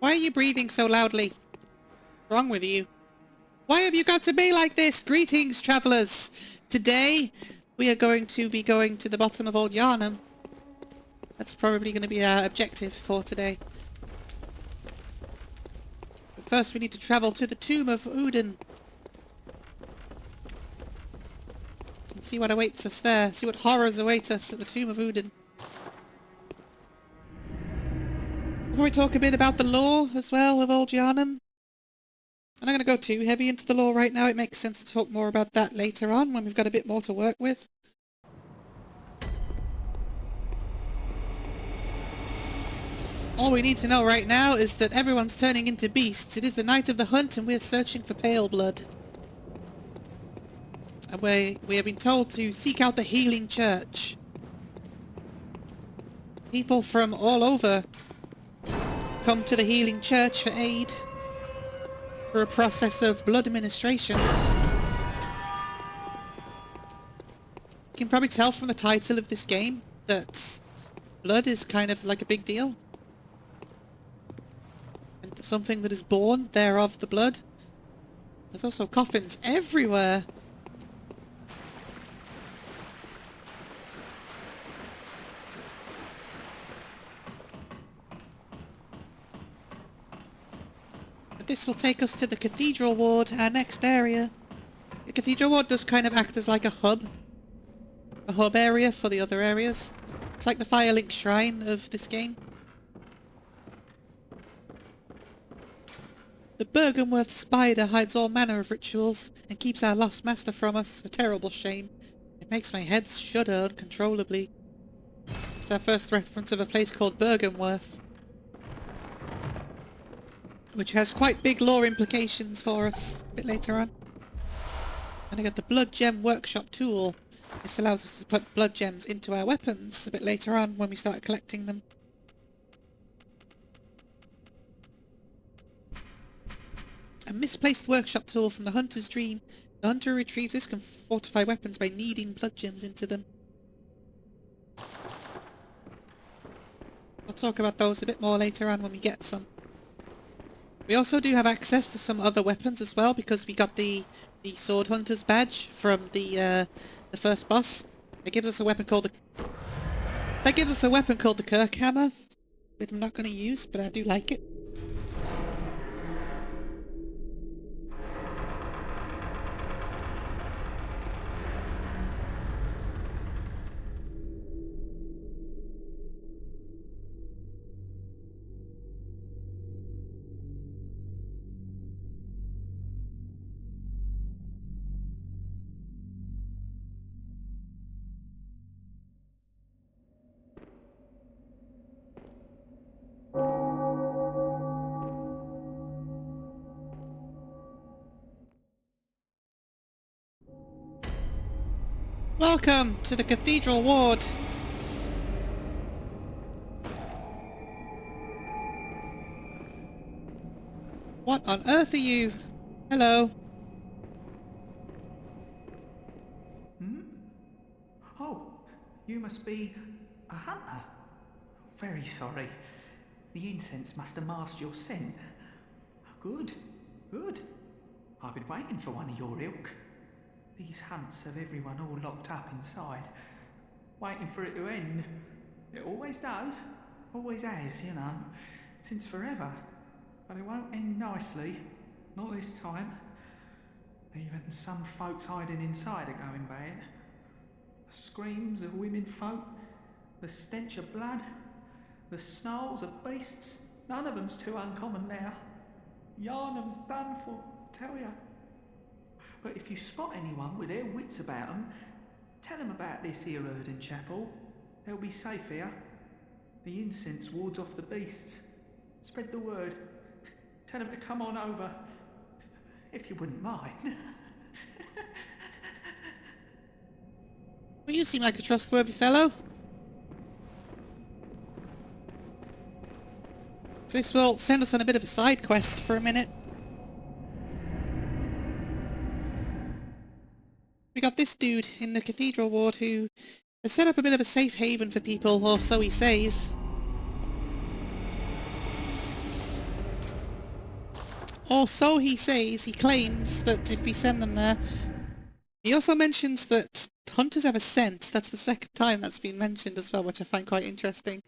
Why are you breathing so loudly? What's wrong with you? Why have you got to be like this? Greetings, travellers! Today, we are going to be going to the bottom of old Yharnam. That's probably going to be our objective for today. But first we need to travel to the tomb of Udin. And see what awaits us there. See what horrors await us at the tomb of Udin. Before we talk a bit about the lore as well of old Yharnam. I'm not going to go too heavy into the lore right now. It makes sense to talk more about that later on when we've got a bit more to work with. All we need to know right now is that everyone's turning into beasts. It is the night of the hunt and we're searching for pale blood. And we have been told to seek out the healing church. People from all over come to the healing church for aid. For a process of blood administration. You can probably tell from the title of this game that blood is kind of like a big deal. And something that is born thereof the blood. There's also coffins everywhere. This will take us to the Cathedral Ward, our next area. The Cathedral Ward does kind of act as like a hub area for the other areas. It's like the Firelink Shrine of this game. The Bergenworth spider hides all manner of rituals and keeps our lost master from us. A terrible shame. It makes my head shudder uncontrollably. It's our first reference of a place called Bergenworth, which has quite big lore implications for us a bit later on. And I got the Blood Gem Workshop tool. This allows us to put blood gems into our weapons a bit later on when we start collecting them. A misplaced workshop tool from the Hunter's Dream. The Hunter who retrieves this can fortify weapons by kneading blood gems into them. I'll talk about those a bit more later on when we get some. We also do have access to some other weapons as well, because we got the Sword Hunter's badge from the first boss. It gives us a weapon called the Kirk Hammer, which I'm not going to use, but I do like it. Welcome to the Cathedral Ward. What on earth are you? Hello. Oh, you must be a hunter. Very sorry. The incense must have masked your scent. Good, good. I've been waiting for one of your ilk. These hunts have everyone all locked up inside, waiting for it to end. It always does, always has, you know, since forever. But it won't end nicely, not this time. Even some folks hiding inside are going bad. The screams of women folk, the stench of blood, the snarls of beasts, none of them's too uncommon now. Yharnam's done for, I tell ya. But if you spot anyone with their wits about them, tell them about this here Erden Chapel. They'll be safe here. The incense wards off the beasts. Spread the word. Tell them to come on over, if you wouldn't mind. Well, you seem like a trustworthy fellow. So this will send us on a bit of a side quest for a minute. We got this dude in the Cathedral Ward who has set up a bit of a safe haven for people, or so he says. Or so he says. He claims that if we send them there... He also mentions that hunters have a scent. That's the second time that's been mentioned as well, which I find quite interesting.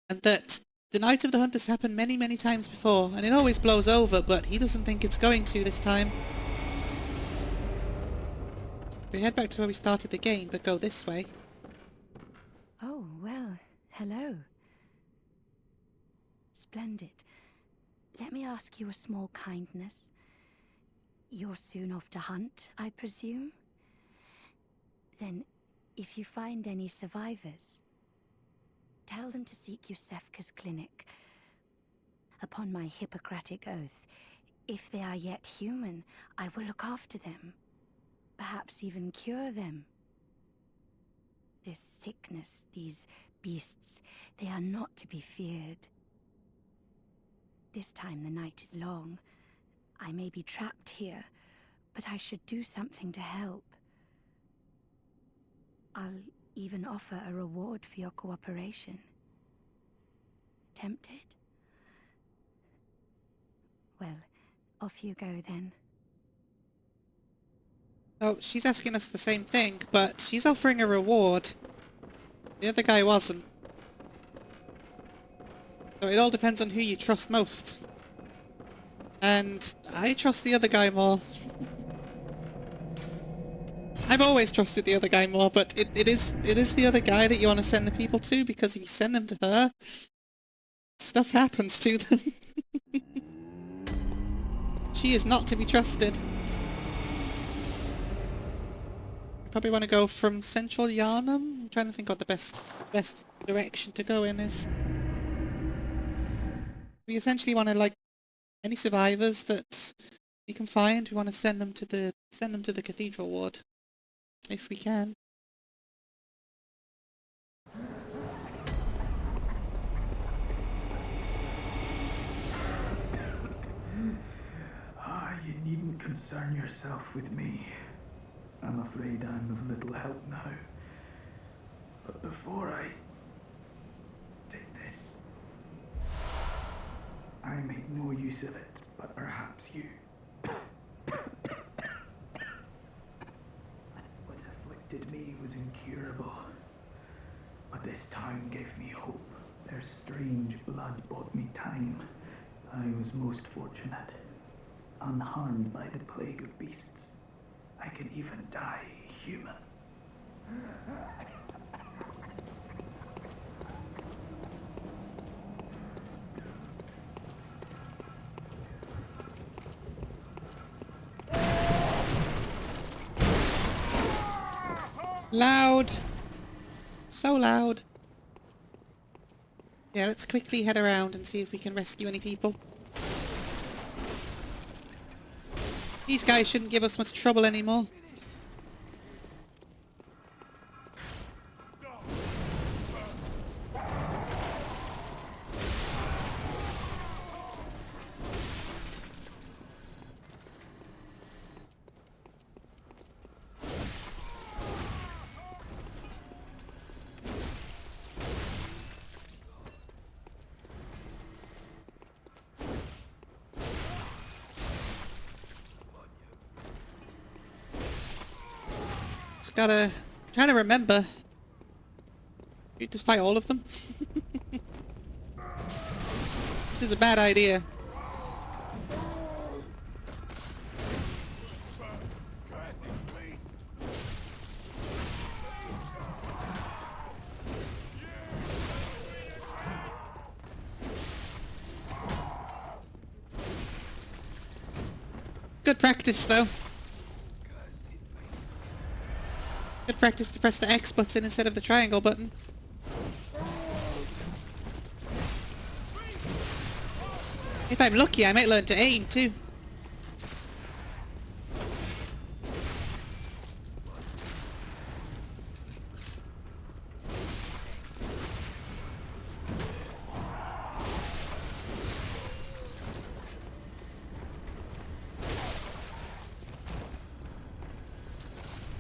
And that the Night of the Hunters happened many, many times before, and it always blows over, but he doesn't think it's going to this time. We head back to where we started the game, but go this way. Oh, well, hello. Splendid. Let me ask you a small kindness. You're soon off to hunt, I presume? Then, if you find any survivors, tell them to seek Yusefka's clinic. Upon my Hippocratic oath, if they are yet human, I will look after them. Perhaps even cure them. This sickness, these beasts, they are not to be feared. This time the night is long. I may be trapped here, but I should do something to help. I'll even offer a reward for your cooperation. Tempted? Well, off you go then. Oh, she's asking us the same thing, but she's offering a reward. The other guy wasn't. So it all depends on who you trust most. And I trust the other guy more. I've always trusted the other guy more, but it is the other guy that you want to send the people to, because if you send them to her, stuff happens to them. She is not to be trusted. You probably want to go from central Yharnam? I'm trying to think what the best direction to go in is. We essentially want to, like, any survivors that we can find, we want to send them to the cathedral ward, if we can. You needn't concern yourself with me. I'm afraid I'm of little help now. But before I did this, I made no use of it, but perhaps you. What afflicted me was incurable, but this time gave me hope. Their strange blood bought me time. I was most fortunate. Unharmed by the plague of beasts. I can even die human. Loud! So loud. Yeah, let's quickly head around and see if we can rescue any people. These guys shouldn't give us much trouble anymore. Trying to remember. You just fight all of them? This is a bad idea. Good practice, though. Good practice to press the X button instead of the triangle button. If I'm lucky, I might learn to aim, too.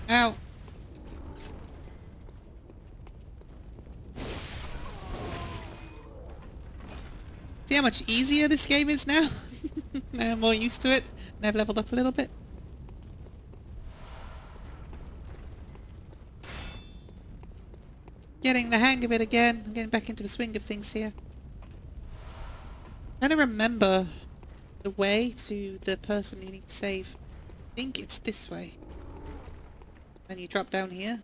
Ow. See how much easier this game is now? Now I'm more used to it, and I've leveled up a little bit. Getting the hang of it again. I'm getting back into the swing of things here. Trying to remember the way to the person you need to save. I think it's this way. Then you drop down here.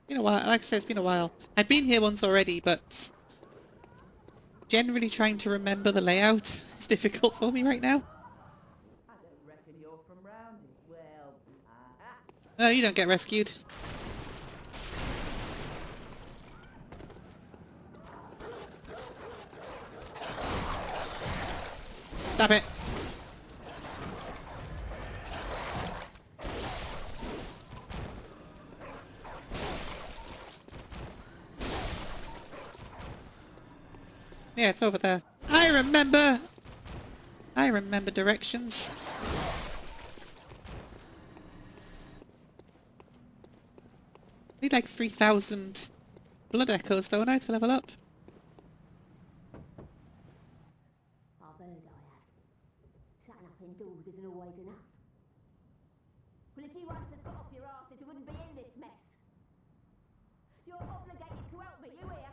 Been a while. Like I said, it's been a while. I've been here once already, but generally trying to remember the layout is difficult for me right now. I don't reckon you're from round it. Well, Oh, you don't get rescued. Stop it. Yeah, it's over there. I remember! I remember directions. Need like 3,000 blood echoes, don't I, to level up? I've heard I have. Shutting up indoors isn't always enough. Well, if you once had got off your arse, it wouldn't be in this mess. You're obligated to help me, you hear?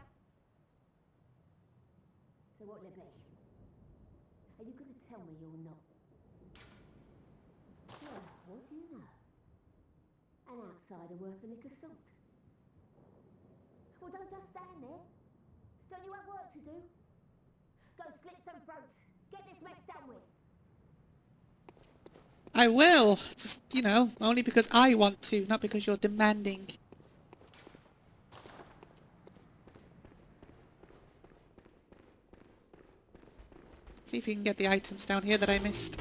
So what'll it be? Are you going to tell me you're not? Well, what do you know? An outsider worth a lick of salt. Well, don't just stand there. Don't you have work to do? Go slit some throats. Get this mess done with. I will! Just, you know, only because I want to, not because you're demanding. See if you can get the items down here that I missed.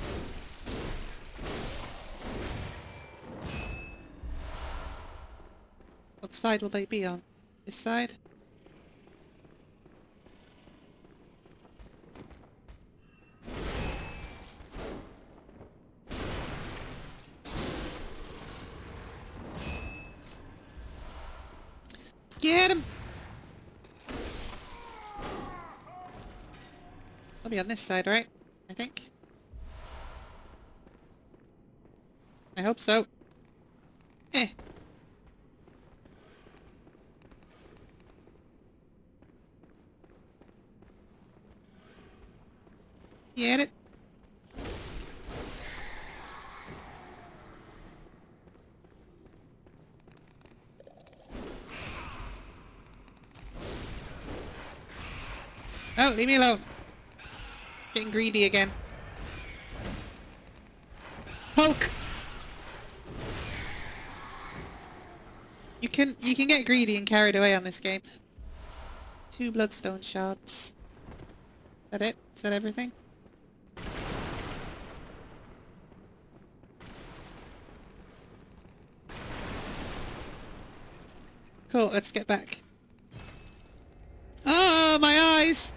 What side will they be on? This side? Get him! They'll be on this side, right? I think. I hope so. Eh. Get it? Oh, leave me alone. Getting greedy again. Poke! You can get greedy and carried away on this game. 2 bloodstone shards. Is that it? Is that everything? Cool, let's get back. Oh, my eyes!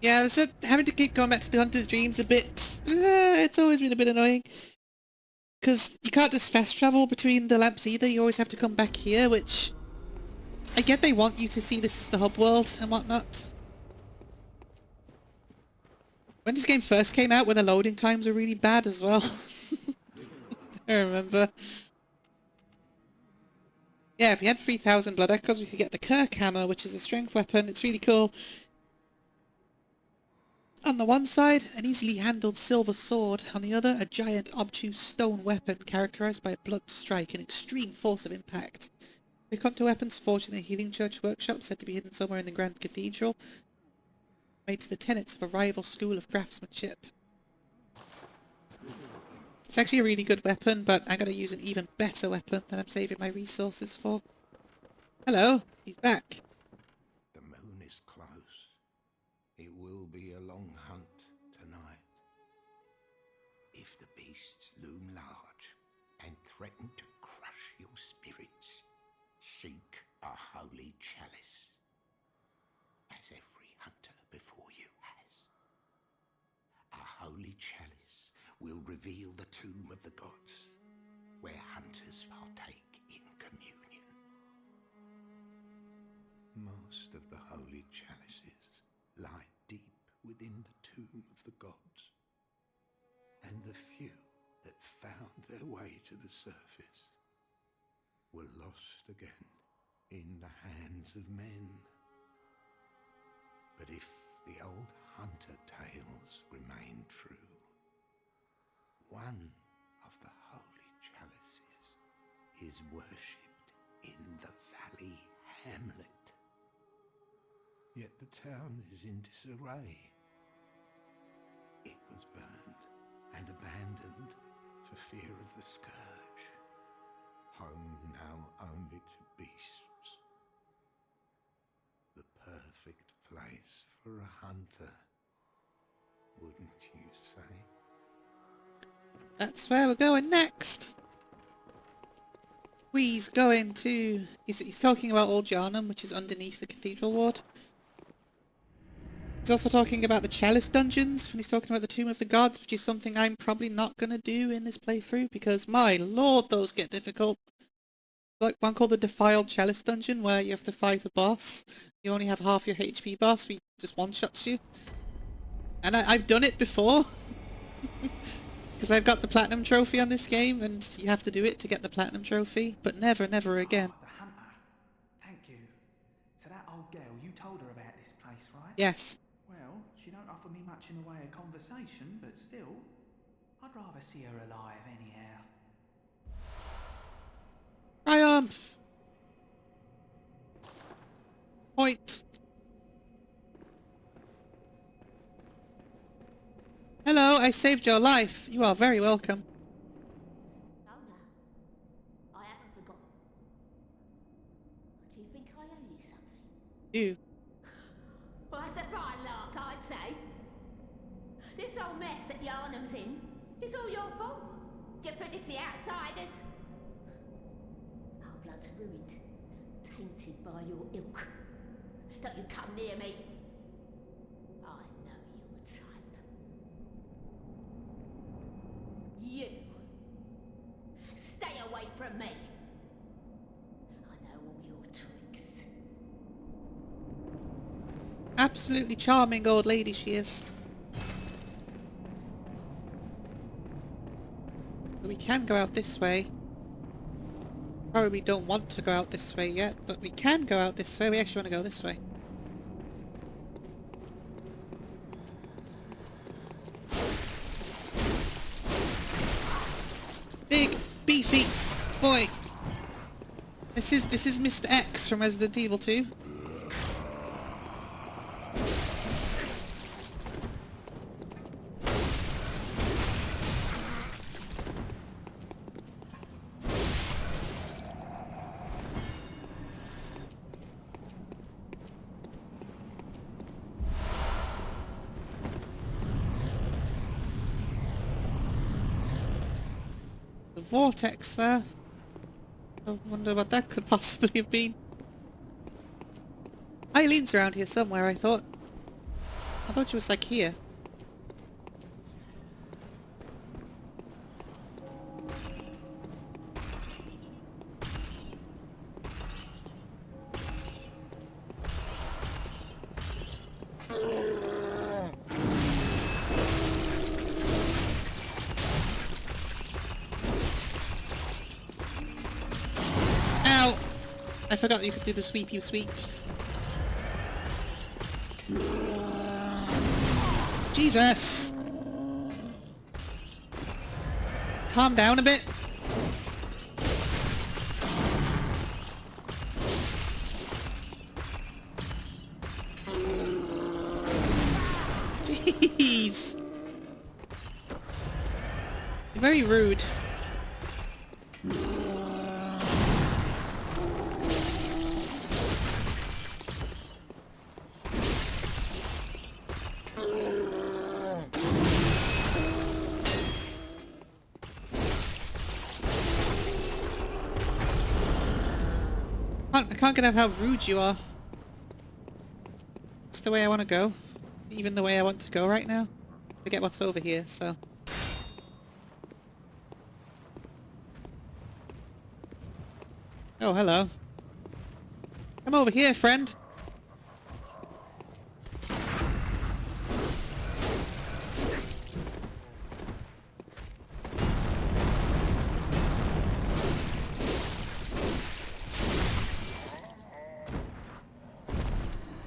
Yeah, that's it. Having to keep going back to the Hunter's Dreams a bit. It's always been a bit annoying. Because you can't just fast travel between the lamps either. You always have to come back here, which... I get they want you to see this as the hub world and whatnot. When this game first came out, when the loading times were really bad as well. I remember. Yeah, if we had 3,000 blood echoes, we could get the Kirk hammer, which is a strength weapon. It's really cool. On the one side, an easily handled silver sword. On the other, a giant, obtuse stone weapon characterized by a blunt strike and extreme force of impact. We come to weapons forged in the Healing Church workshop, said to be hidden somewhere in the Grand Cathedral, made to the tenets of a rival school of craftsmanship. It's actually a really good weapon, but I'm going to use an even better weapon that I'm saving my resources for. Hello, he's back. The moon is close. It will be a long hunt tonight. If the beasts loom large and threaten to crush your spirits, seek a holy chalice, as every hunter before you has. A holy chalice will reveal the tomb of the gods, where hunters partake in communion. Most of the holy chalices lie deep within the tomb of the gods, and the few that found their way to the surface were lost again in the hands of men. But if the old hunter tales remain true, one of the holy chalices is worshipped in the valley hamlet. Yet the town is in disarray. It was burned and abandoned for fear of the scourge, home now only to beasts. The perfect place for a hunter, wouldn't you say? That's where we're going next. He's going to... He's talking about Old Yharnam, which is underneath the cathedral ward. He's also talking about the chalice dungeons when he's talking about the Tomb of the Gods, which is something I'm probably not going to do in this playthrough because, my lord, those get difficult. Like one called the Defiled Chalice Dungeon, where you have to fight a boss. You only have half your HP boss, he just one-shots you. And I've done it before. Because I've got the Platinum Trophy on this game, and you have to do it to get the Platinum Trophy, but never, never again. Oh, the hunter. Thank you. So that old girl, you told her about this place, right? Yes. Well, she don't offer me much in the way of conversation, but still, I'd rather see her alive anyhow. Triumph! Point! Hello, I saved your life. You are very welcome. Oh no, I haven't forgotten. Do you think I owe you something? You. Well, that's a right lark, I'd say. This whole mess that Yharnam's in is all your fault. You put it to the outsiders. Our blood's ruined, tainted by your ilk. Don't you come near me. I know your type. You. Stay away from me. I know all your tricks. Absolutely charming old lady she is. We can go out this way. Probably don't want to go out this way yet, but we can go out this way. We actually want to go this way. Big, beefy boy. This is Mr. X from Resident Evil 2. Vortex there. I wonder what that could possibly have been. Eileen's around here somewhere, I thought. I thought she was like here. Ow! I forgot that you could do the sweepy sweeps. Jesus! Calm down a bit. Jeez! You're very rude. I can't get over how rude you are. It's the way I want to go. Even the way I want to go right now. Forget what's over here, so... Oh, hello. Come over here, friend.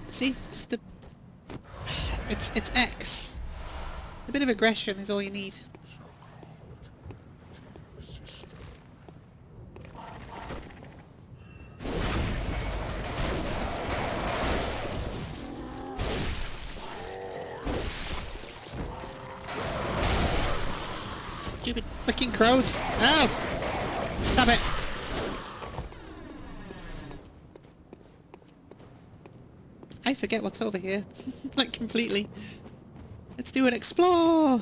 See? Just a... It's X. A bit of aggression is all you need. Stupid freaking crows. Oh! Stop it! I forget what's over here. Like, completely. Let's do an explore!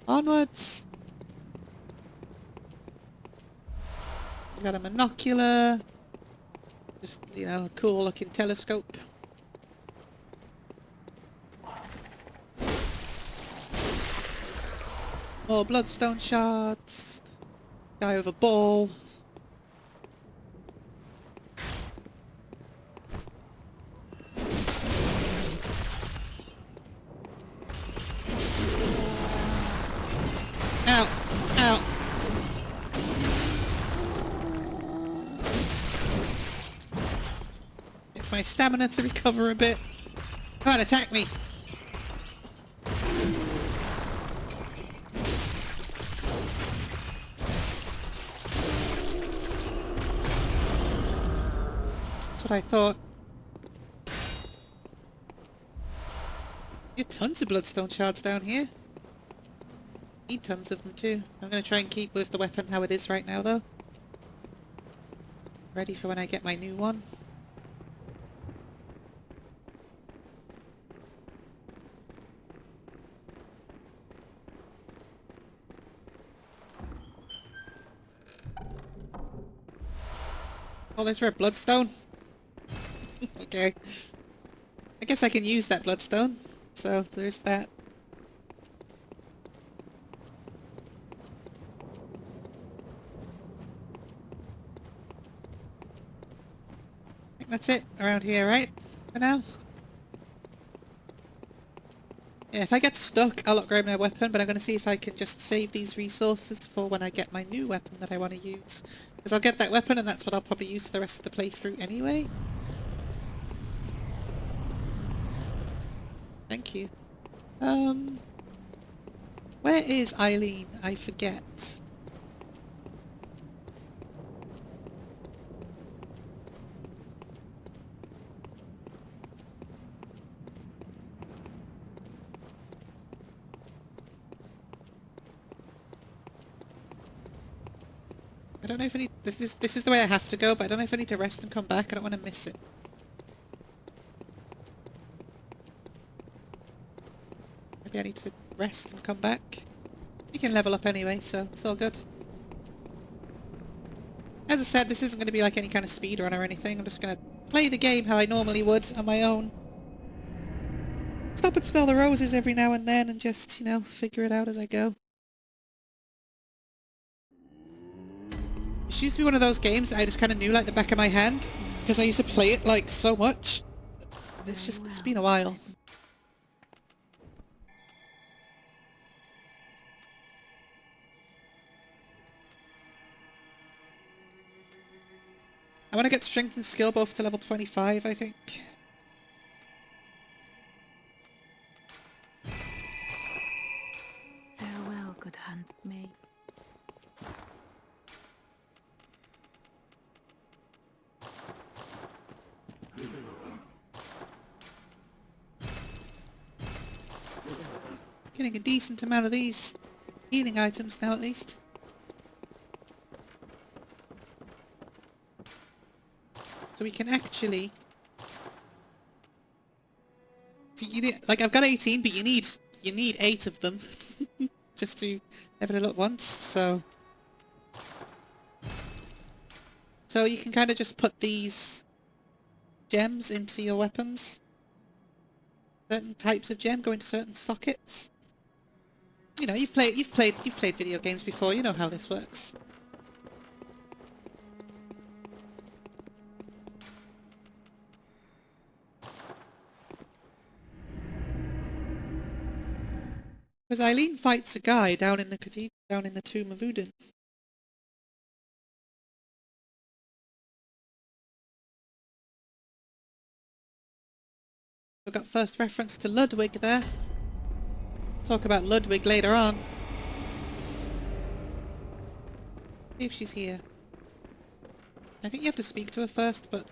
Onwards! We got a monocular. Just, you know, a cool looking telescope. More bloodstone shards. Guy with a ball. Ow! Ow! Get my stamina to recover a bit. Come on, attack me! That's what I thought. There are tons of bloodstone shards down here. Need tons of them too. I'm going to try and keep with the weapon how it is right now though. Ready for when I get my new one. Oh, there's red bloodstone. Okay. I guess I can use that bloodstone. So there's that. I think that's it around here, right? For now? Yeah, if I get stuck, I'll upgrade my weapon, but I'm going to see if I can just save these resources for when I get my new weapon that I want to use. Because I'll get that weapon and that's what I'll probably use for the rest of the playthrough anyway. Thank you. Where is Eileen? I forget. I don't know if I need... This is the way I have to go, but I don't know if I need to rest and come back. I don't want to miss it. Maybe I need to rest and come back. You can level up anyway, so it's all good. As I said, this isn't going to be like any kind of speedrun or anything. I'm just going to play the game how I normally would on my own. Stop and smell the roses every now and then and just, you know, figure it out as I go. This used to be one of those games that I just kind of knew like the back of my hand, because I used to play it like so much. It's just, it's been a while. I want to get strength and skill both to level 25, I think. Farewell, good handmaid. Getting a decent amount of these healing items now at least. So we can actually... So you need, like, I've got 18, but you need 8 of them. Just to level it up once, so... So you can kind of just put these gems into your weapons. Certain types of gem go into certain sockets. You know, you've played video games before. You know how this works. Because Eileen fights a guy down in the cathedral, down in the tomb of Udin. We got first reference to Ludwig there. Talk about Ludwig later on. See if she's here. I think you have to speak to her first, but...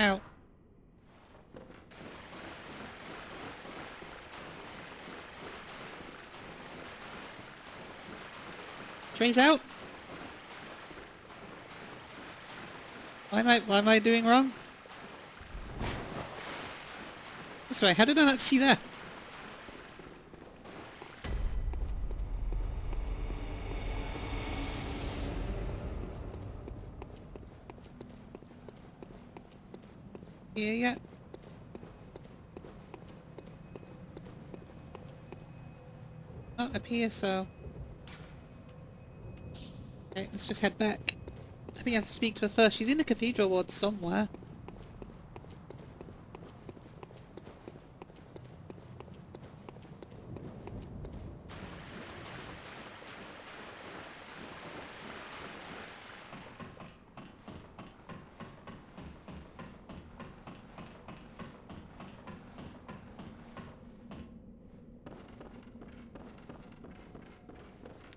Ow. Trey's out. What am I doing wrong? Sorry, how did I not see that? Here yet? Not up here, so... Okay, let's just head back. I think I have to speak to her first. She's in the cathedral ward somewhere.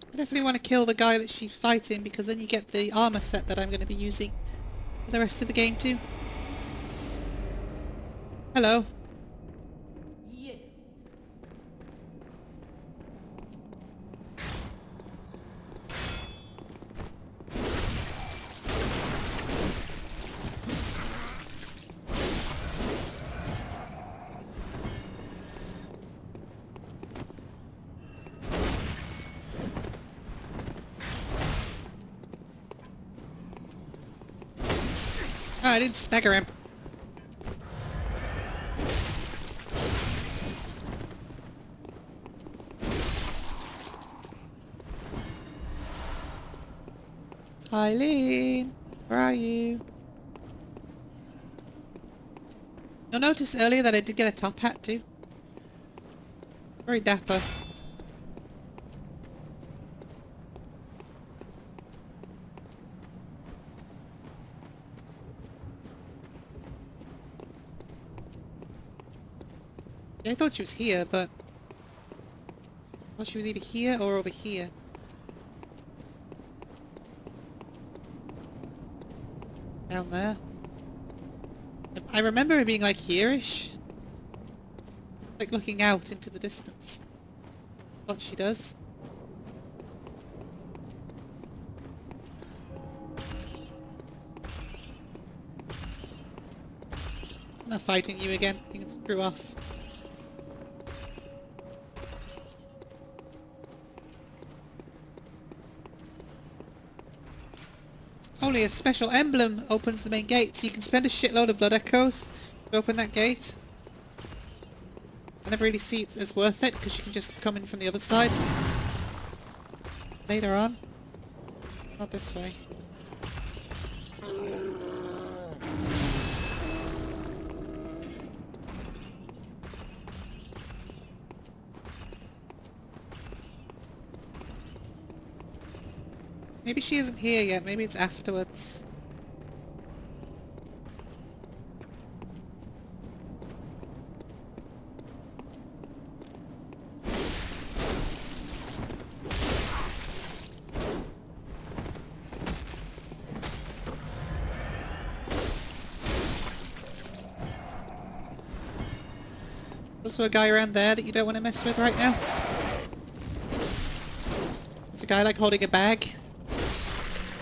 I definitely want to kill the guy that she's fighting because then you get the armor set that I'm going to be using for the rest of the game too. Hello. Yeah. Oh, I didn't stagger him. Eileen, where are you? You'll notice earlier that I did get a top hat too. Very dapper. I thought she was here, but... I thought she was either here or over here. Down there. I remember her being like here-ish. Like looking out into the distance. What she does. I'm not fighting you again. You can screw off. Only a special emblem opens the main gate, so you can spend a shitload of blood echoes to open that gate. I never really see it as worth it, because you can just come in from the other side. Later on. Not this way. Maybe she isn't here yet, maybe it's afterwards. Also a guy around there that you don't want to mess with right now. There's a guy like holding a bag.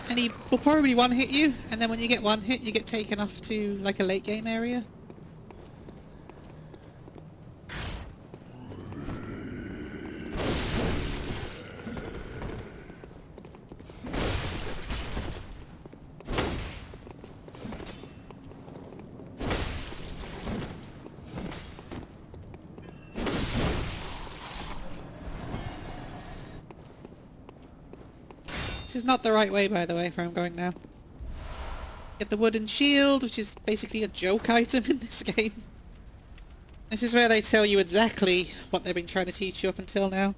And he will probably one-hit you, and then when you get one hit, you get taken off to, like, a late-game area. This is not the right way, by the way, where I'm going now. Get the wooden shield, which is basically a joke item in this game. This is where they tell you exactly what they've been trying to teach you up until now.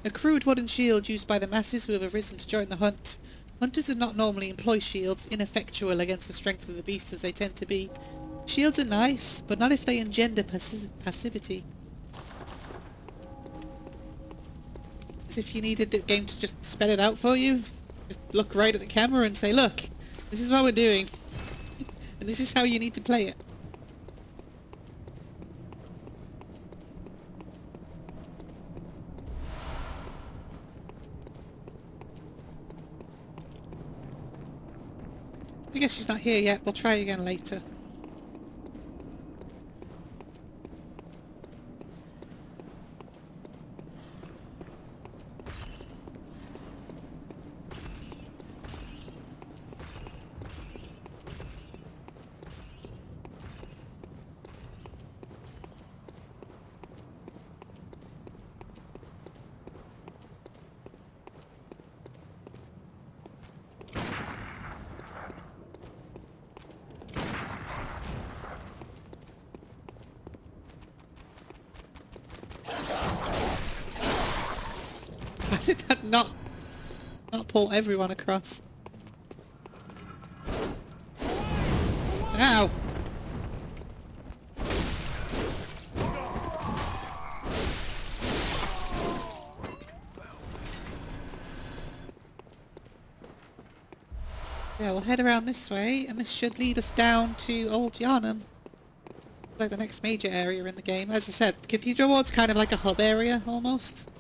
A crude wooden shield used by the masses who have arisen to join the hunt. Hunters do not normally employ shields, ineffectual against the strength of the beast as they tend to be. Shields are nice, but not if they engender passivity. As if you needed the game to just spell it out for you. Just look right at the camera and say, look, this is what we're doing. And this is how you need to play it. I guess she's not here yet. We'll try again later. How did that not pull everyone across? Ow! Yeah, we'll head around this way, and this should lead us down to Old Yharnam. Like the next major area in the game. As I said, Cathedral Ward's kind of like a hub area, almost.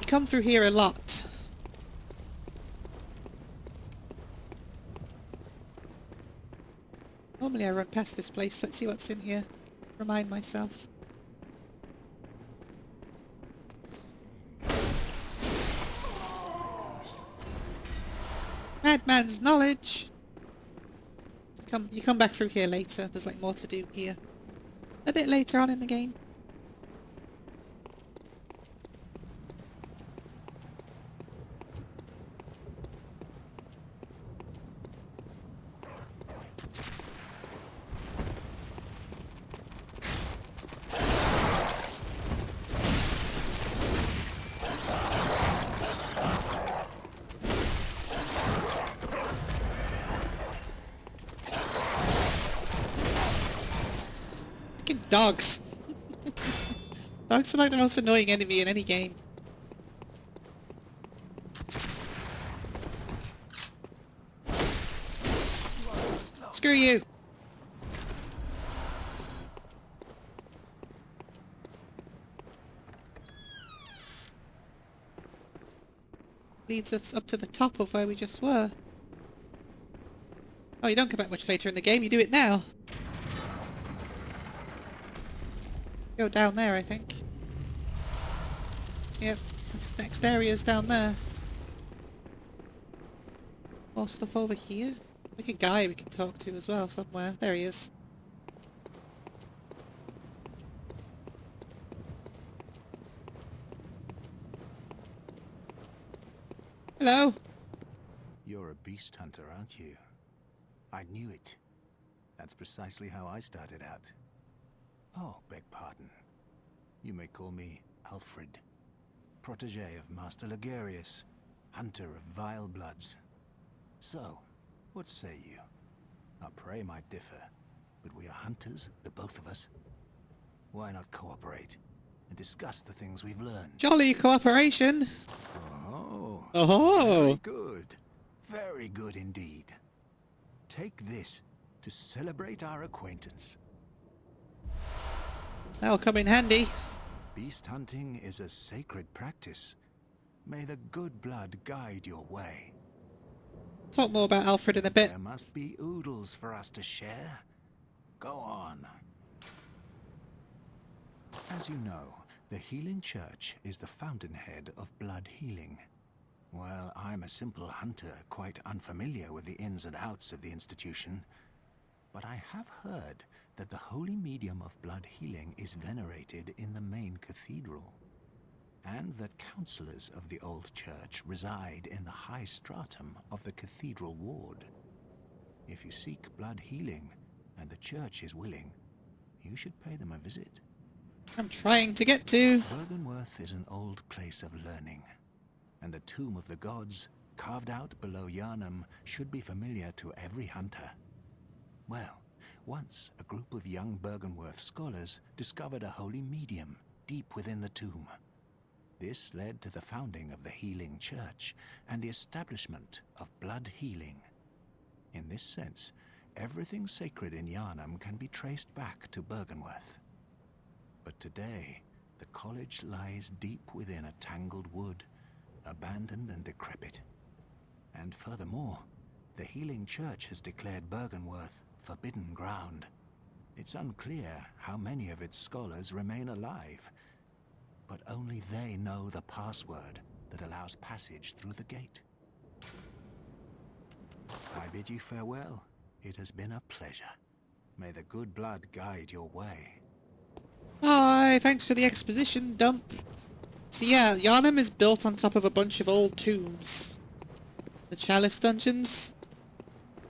You come through here a lot. Normally I run past this place. Let's see what's in here. Remind myself. Madman's knowledge! You come back through here later. There's like more to do here. A bit later on in the game. Dogs. Dogs are like the most annoying enemy in any game. Screw you! Leads us up to the top of where we just were. Oh, you don't come back much later in the game, you do it now. Go down there, I think. Yep, this next area's down there. More stuff over here. Like a guy we can talk to as well somewhere. There he is. Hello! You're a beast hunter, aren't you? I knew it. That's precisely how I started out. Oh, beg pardon. You may call me Alfred, protege of Master Ligarius, hunter of vile bloods. So, what say you? Our prey might differ, but we are hunters, the both of us. Why not cooperate and discuss the things we've learned? Jolly cooperation! Oh, Oh! very good. Very good indeed. Take this to celebrate our acquaintance. That'll come in handy. Beast hunting is a sacred practice. May the good blood guide your way. Talk more about Alfred in a bit. There must be oodles for us to share. Go on. As you know, the Healing Church is the fountainhead of blood healing. Well, I'm a simple hunter, quite unfamiliar with the ins and outs of the institution. But I have heard that the holy medium of blood healing is venerated in the main cathedral, and that counselors of the old church reside in the high stratum of the cathedral ward. If you seek blood healing, and the church is willing, you should pay them a visit. I'm trying to get to. Byrgenwerth is an old place of learning, and the tomb of the gods, carved out below Yharnam, should be familiar to every hunter. Well, once a group of young Byrgenwerth scholars discovered a holy medium deep within the tomb. This led to the founding of the Healing Church and the establishment of blood healing. In this sense, everything sacred in Yharnam can be traced back to Byrgenwerth. But today, the college lies deep within a tangled wood, abandoned and decrepit. And furthermore, the Healing Church has declared Byrgenwerth forbidden ground. It's unclear how many of its scholars remain alive, but only they know the password that allows passage through the gate. I bid you farewell. It has been a pleasure. May the good blood guide your way. Hi, thanks for the exposition dump. So yeah, Yharnam is built on top of a bunch of old tombs. The Chalice dungeons.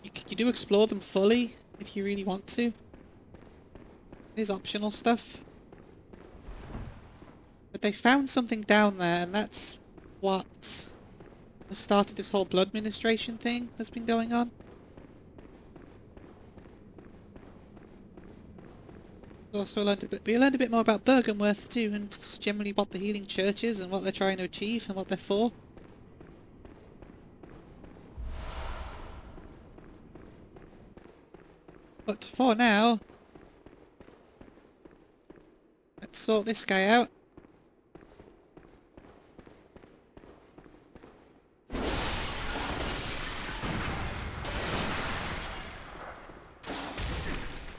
You do explore them fully, if you really want to. It is optional stuff. But they found something down there, and that's what has started this whole blood administration thing that's been going on. Also we learned a bit more about Byrgenwerth too, and just generally what the Healing Church is and what they're trying to achieve and what they're for. But for now, let's sort this guy out.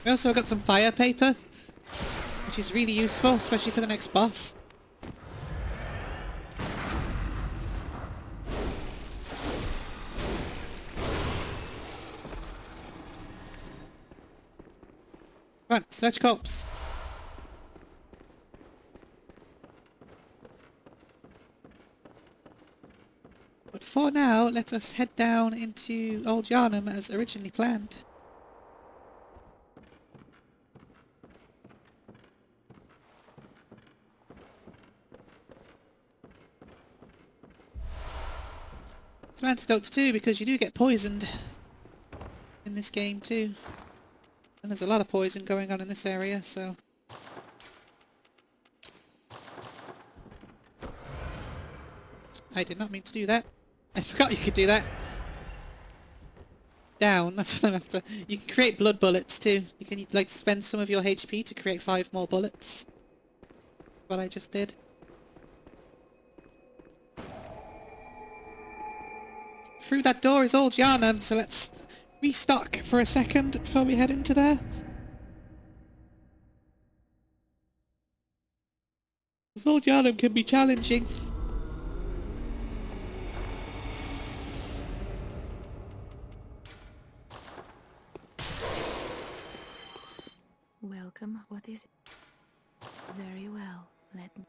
We also got some fire paper, which is really useful, especially for the next boss. Come on, search corpse. But for now, let us head down into Old Yharnam as originally planned. Some antidotes too, because you do get poisoned in this game too. And there's a lot of poison going on in this area, so... I did not mean to do that. I forgot you could do that. Down, that's what I'm after. You can create blood bullets too. You can like spend some of your HP to create 5 more bullets. What I just did. Through that door is Old Yharnam, so let's restock for a second before we head into there. Because Old Yharnam can be challenging. Welcome. What is it? Very well. Let me...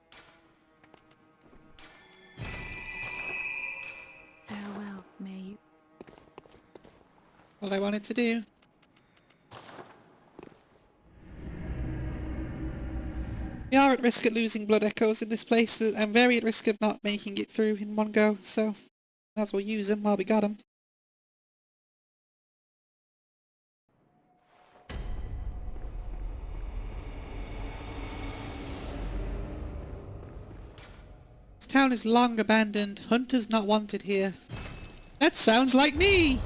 Farewell. May you... All I wanted to do. We are at risk of losing blood echoes in this place. I'm very at risk of not making it through in one go, so might as well use them while we got them. This town is long abandoned. Hunters not wanted here. That sounds like me!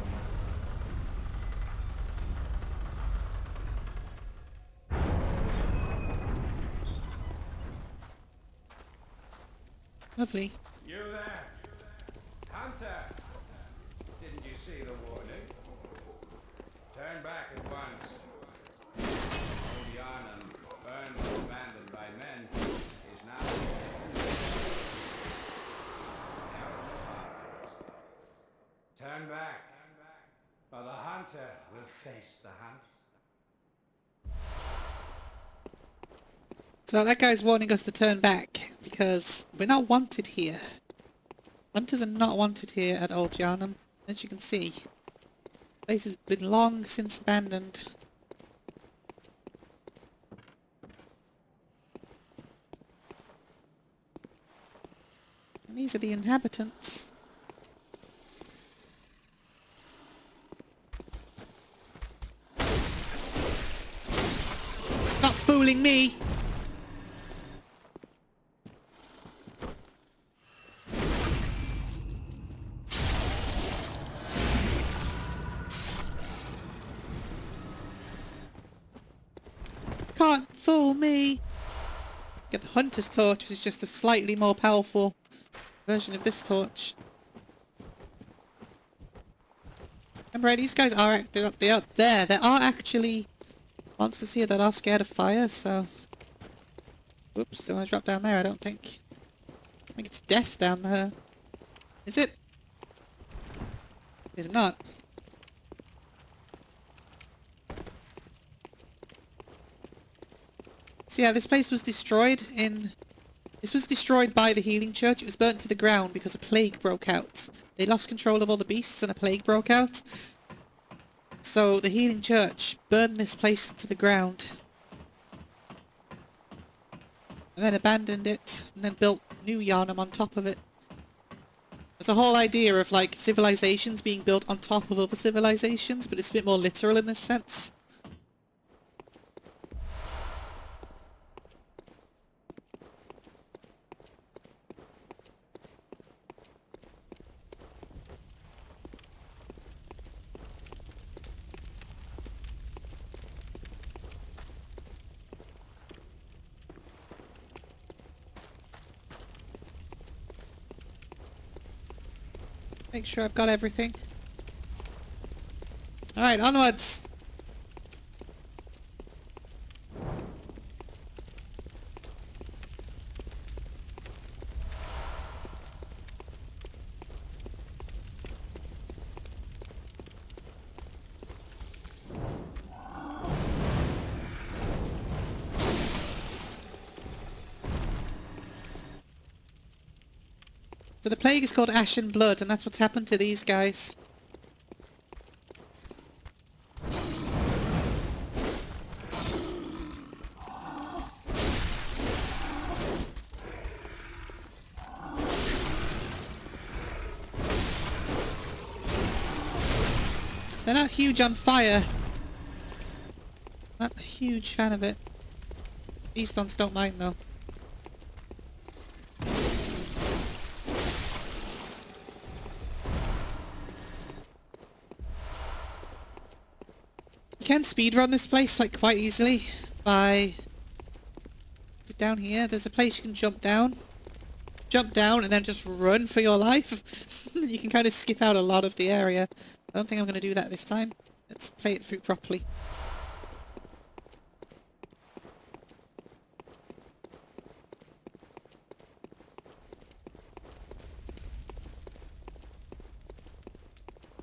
Lovely. You there! Hunter! Didn't you see the warning? Turn back at once. Old Yharnam, burned and abandoned by men, is now So that guy's warning us to turn back, because we're not wanted here. Hunters are not wanted here at Old Yharnam, as you can see. The place has been long since abandoned. And these are the inhabitants. Not fooling me! Can't fool me! Get the Hunter's Torch, which is just a slightly more powerful version of this torch. Remember, right, these guys are they are there. There are actually monsters here that are scared of fire, so... Whoops, don't want to drop down there, I don't think. I think it's death down there. Is it? It's not. So yeah, this place was destroyed in... This was destroyed by the healing church. It was burnt to the ground because a plague broke out. They lost control of all the beasts and a plague broke out. So the healing church burned this place to the ground. And then abandoned it, and then built new Yharnam on top of it. There's a whole idea of like civilizations being built on top of other civilizations, but it's a bit more literal in this sense. Make sure I've got everything. Alright, onwards! So the plague is called Ash and Blood, and that's what's happened to these guys. They're not huge on fire. Not a huge fan of it. These ones don't mind though. You can speedrun this place like quite easily by down here. There's a place you can jump down and then just run for your life. You can kind of skip out a lot of the area. I don't think I'm going to do that this time. Let's play it through properly.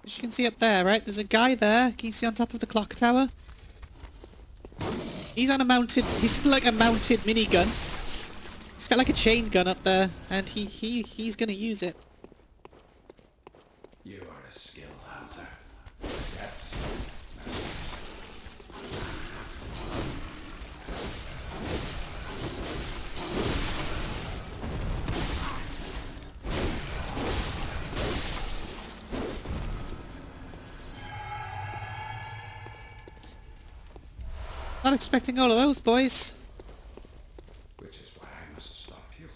As you can see up there, right? There's a guy there. Can you see on top of the clock tower? He's on a mounted... He's like a mounted minigun. He's got like a chain gun up there, and he's gonna use it. You are a skilled hunter. Not expecting all of those, boys. Which is why I must stop you.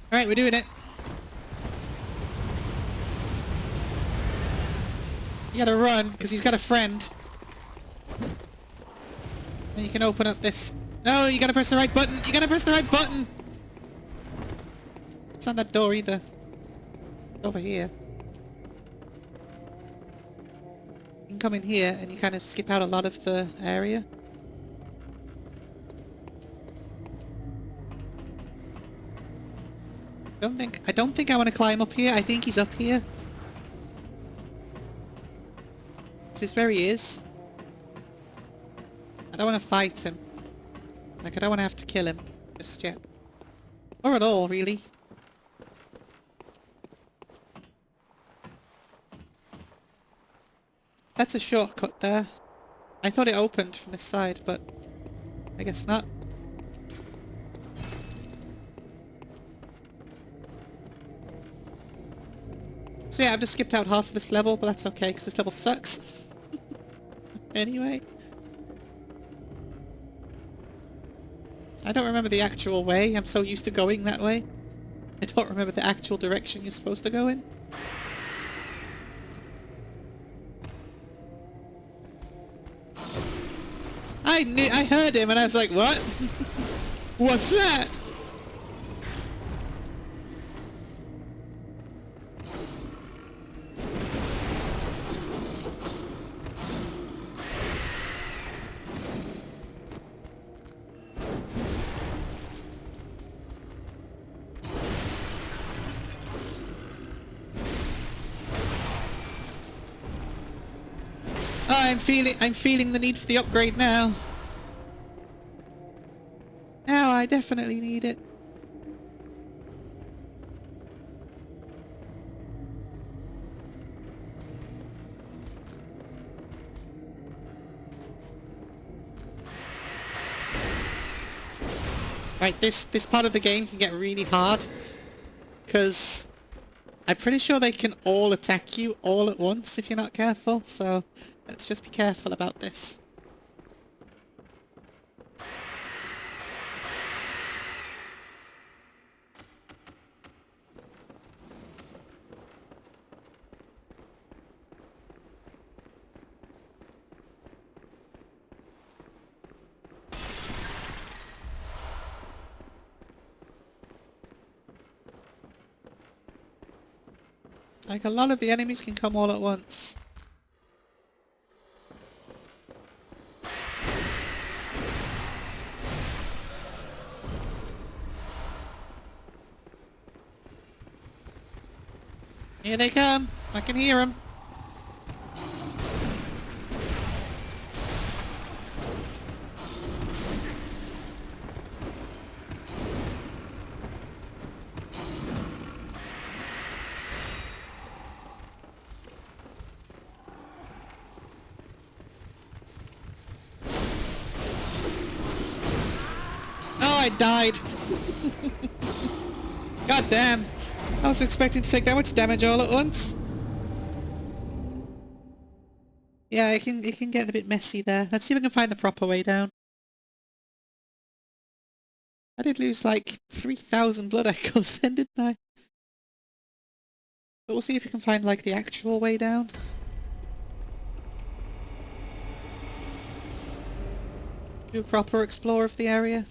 Alright, we're doing it. You gotta run, because he's got a friend. And you can open up this... No, you gotta press the right button! You gotta press the right button! It's not that door either. Over here. You can come in here and you kind of skip out a lot of the area. I don't think I want to climb up here. I think he's up here. this is where he is. I don't want to fight him. Like, I don't want to have to kill him just yet. Or at all, really. That's a shortcut there. I thought it opened from this side, but I guess not. So yeah, I've just skipped out half of this level, but that's okay, because this level sucks. Anyway. I don't remember the actual way. I'm so used to going that way. I don't remember the actual direction you're supposed to go in. I heard him and I was like, what? What's that? Oh, I'm feeling the need for the upgrade now. Now I definitely need it. Right, this part of the game can get really hard, because I'm pretty sure they can all attack you all at once if you're not careful, so let's just be careful about this. Like, a lot of the enemies can come all at once. Here they come! I can hear them! Oh, I died! God damn! I was expecting to take that much damage all at once. Yeah, it can get a bit messy there. Let's see if I can find the proper way down. I did lose like 3,000 blood echoes then, didn't I? But we'll see if we can find like the actual way down. Do a proper explore of the area.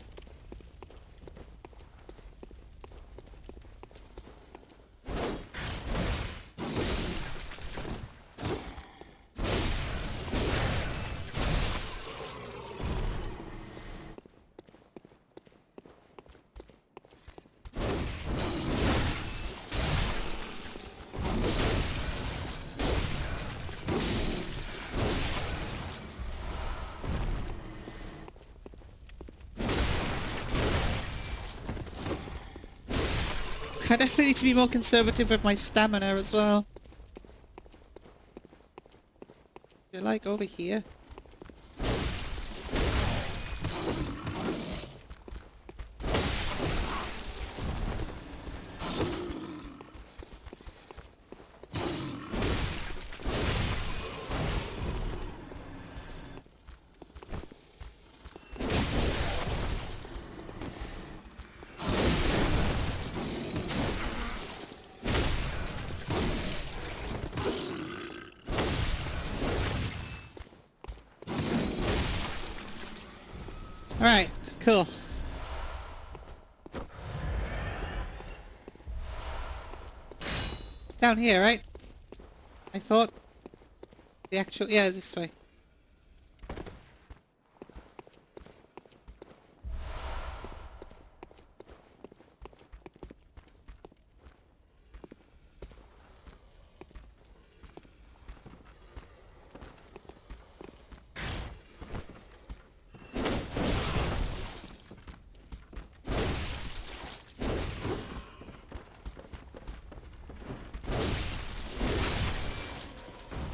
I definitely need to be more conservative with my stamina as well. Is it like over here? Alright, cool. It's down here, right? I thought. The actual... yeah, this way.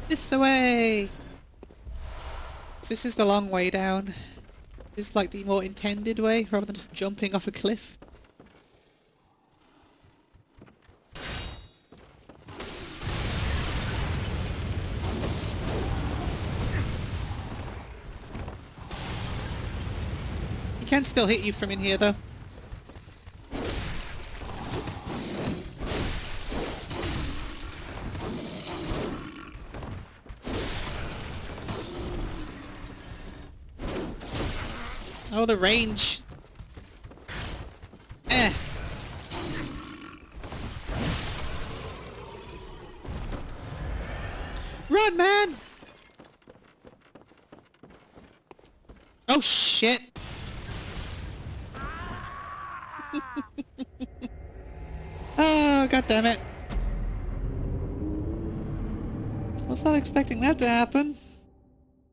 This way! So this is the long way down. This is like the more intended way, rather than just jumping off a cliff. He can still hit you from in here though. Oh, the range. Eh. Run, man! Oh, shit. Oh, god damn it. I was not expecting that to happen.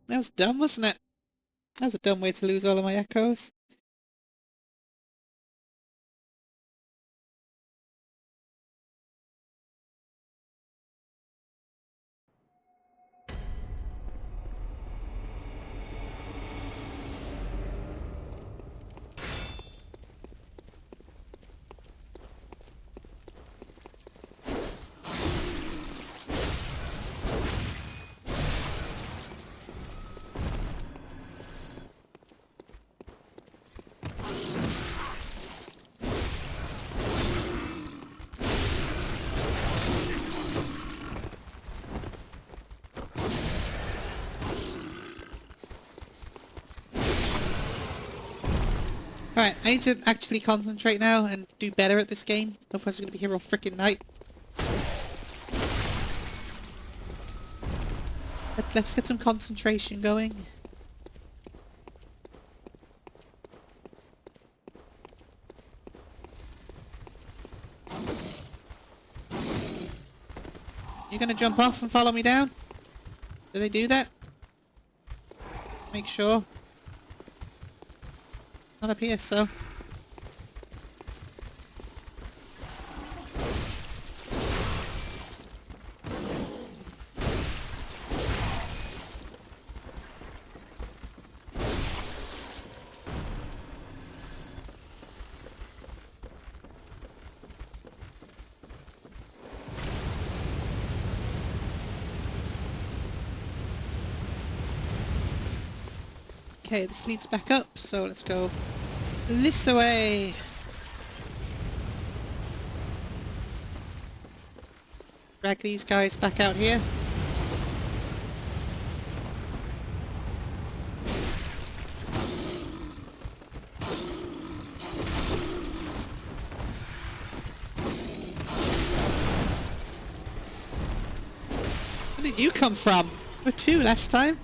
That was dumb, wasn't it? That was a dumb way to lose all of my echoes. Alright, I need to actually concentrate now and do better at this game. Otherwise we're going to be here all frickin' night. Let's get some concentration going. You gonna jump off and follow me down? Do they do that? Make sure. Not up here, so. Okay, this leads back up, so let's go this way. Drag these guys back out here. Where did you come from? There were two last time.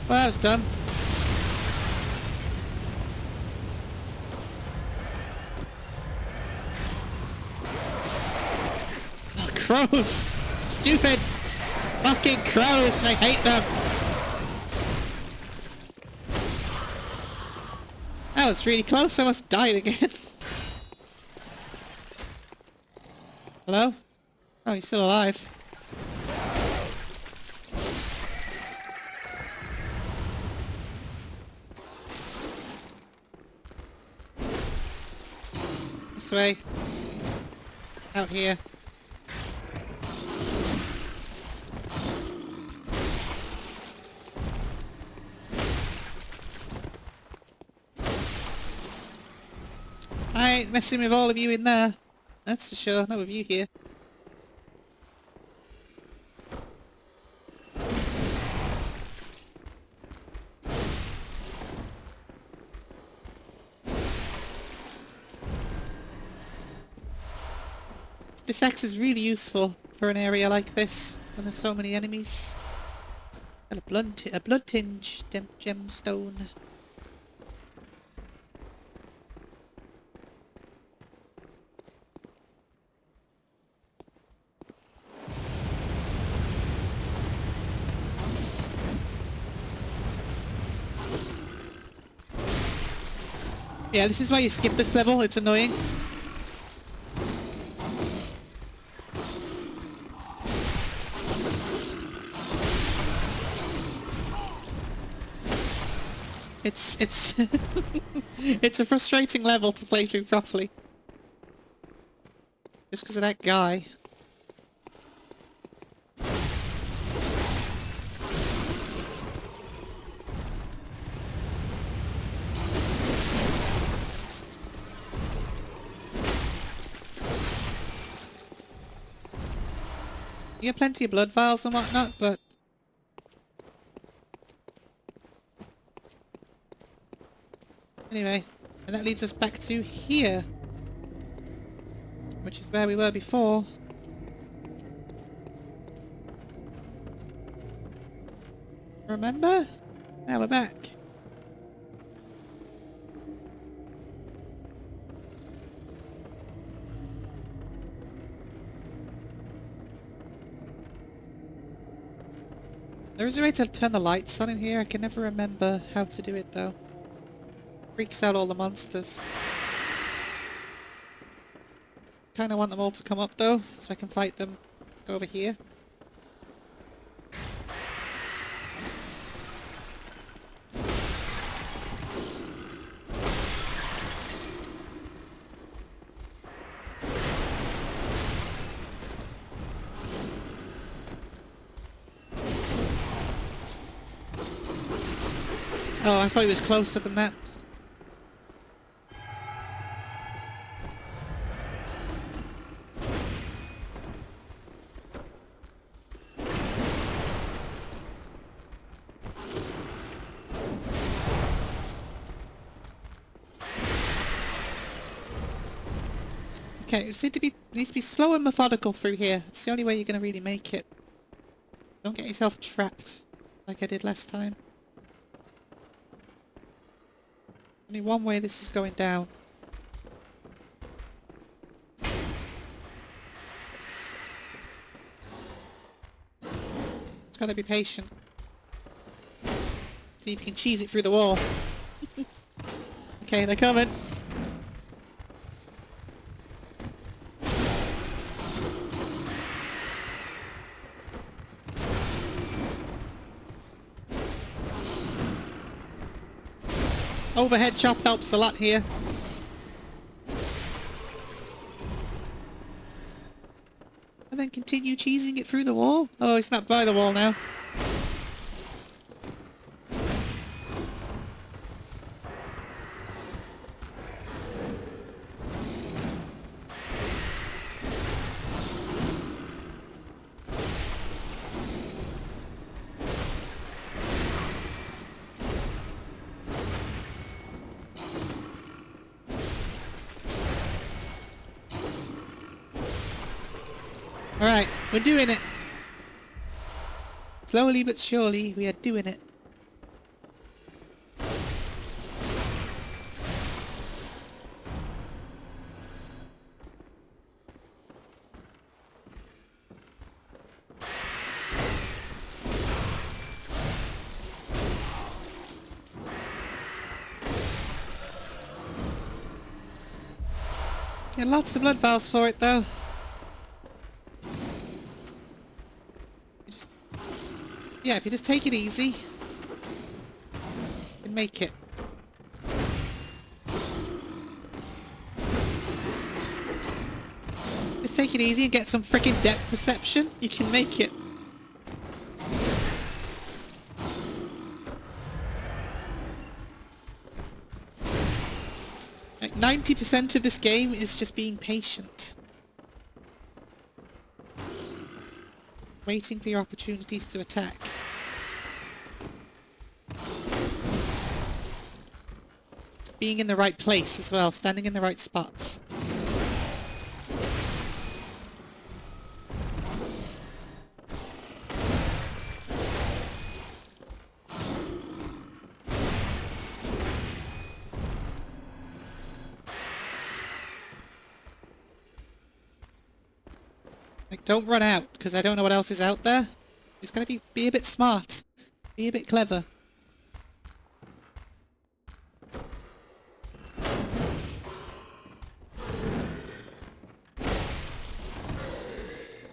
Well, that was done. Oh, crows! Stupid! Fucking crows! I hate them! That was really close, I almost died again. Hello? Oh, you're still alive. This way. Out here. I ain't messing with all of you in there. That's for sure. Not with you here. This axe is really useful for an area like this, when there's so many enemies. And a blood tinge gemstone. Yeah, this is why you skip this level, it's annoying. It's it's a frustrating level to play through properly. Just because of that guy. You get plenty of blood vials and whatnot, but... Anyway, and that leads us back to here. Which is where we were before. Remember? Now we're back. There is a way to turn the lights on in here. I can never remember how to do it though. Freaks out all the monsters. Kinda want them all to come up though, so I can fight them. Go over here. Oh, I thought he was closer than that. Okay, it needs to be slow and methodical through here. It's the only way you're gonna really make it. Don't get yourself trapped like I did last time. Only one way this is going down. Just gotta be patient. See if you can cheese it through the wall. Okay, they're coming. Overhead chop helps a lot here. And then continue cheesing it through the wall. Oh, it's not by the wall now. Alright, we're doing it. Slowly but surely, we are doing it. Get lots of blood vials for it though. Yeah, if you just take it easy, you can make it. Just take it easy and get some freaking depth perception, you can make it. Like 90% of this game is just being patient. Waiting for your opportunities to attack. Just being in the right place as well, standing in the right spots. Like, don't run out, because I don't know what else is out there. It's gonna be a bit smart. Be a bit clever.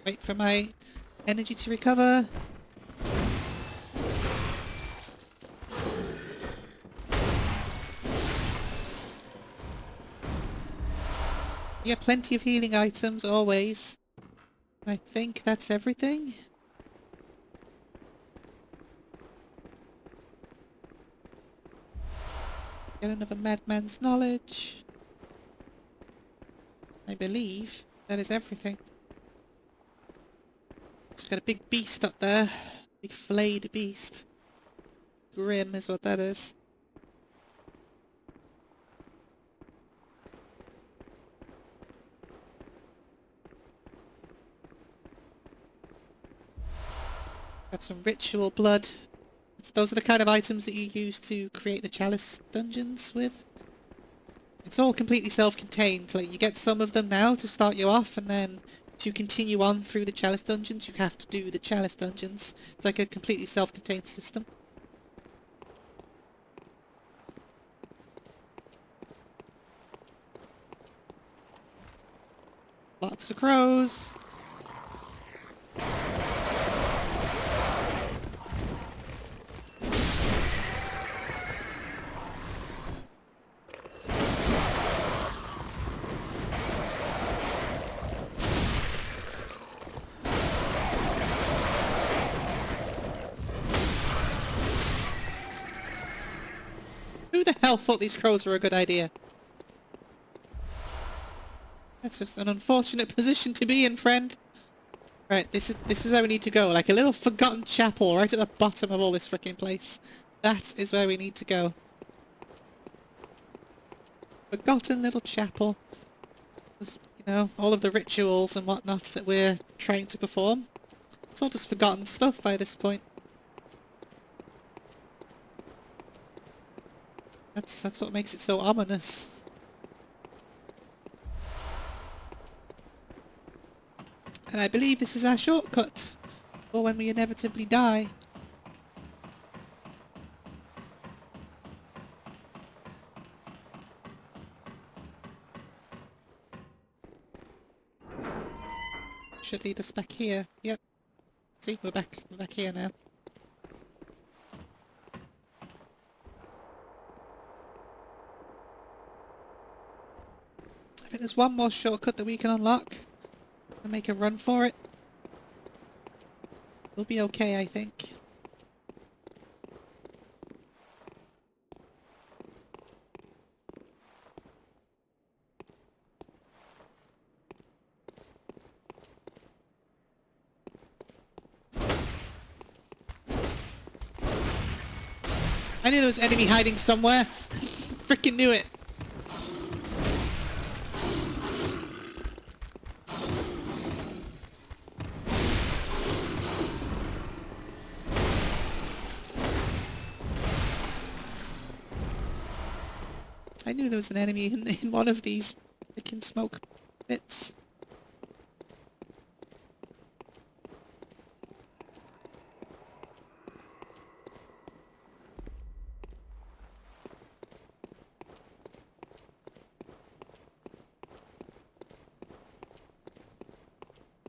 Wait for my energy to recover. Yeah, plenty of healing items, always. I think that's everything. Get another madman's knowledge. I believe that is everything. It's got a big beast up there. Big flayed beast. Grim is what that is. Got some ritual blood. Those are the kind of items that you use to create the chalice dungeons with. It's all completely self-contained. Like, you get some of them now to start you off, and then to continue on through the chalice dungeons, you have to do the chalice dungeons. It's like a completely self-contained system. Lots of crows. Who the hell thought these crows were a good idea? That's just an unfortunate position to be in, friend. Right, this is where we need to go. Like a little forgotten chapel right at the bottom of all this freaking place. That is where we need to go. Forgotten little chapel. Just, you know, all of the rituals and whatnot that we're trying to perform. It's all just forgotten stuff by this point. That's what makes it so ominous. And I believe this is our shortcut for when we inevitably die. Should lead us back here. Yep. See, we're back here now. I think there's one more shortcut that we can unlock and make a run for it. We'll be okay, I think. I knew there was an enemy hiding somewhere. Freaking knew it. I knew there was an enemy in one of these freaking smoke bits.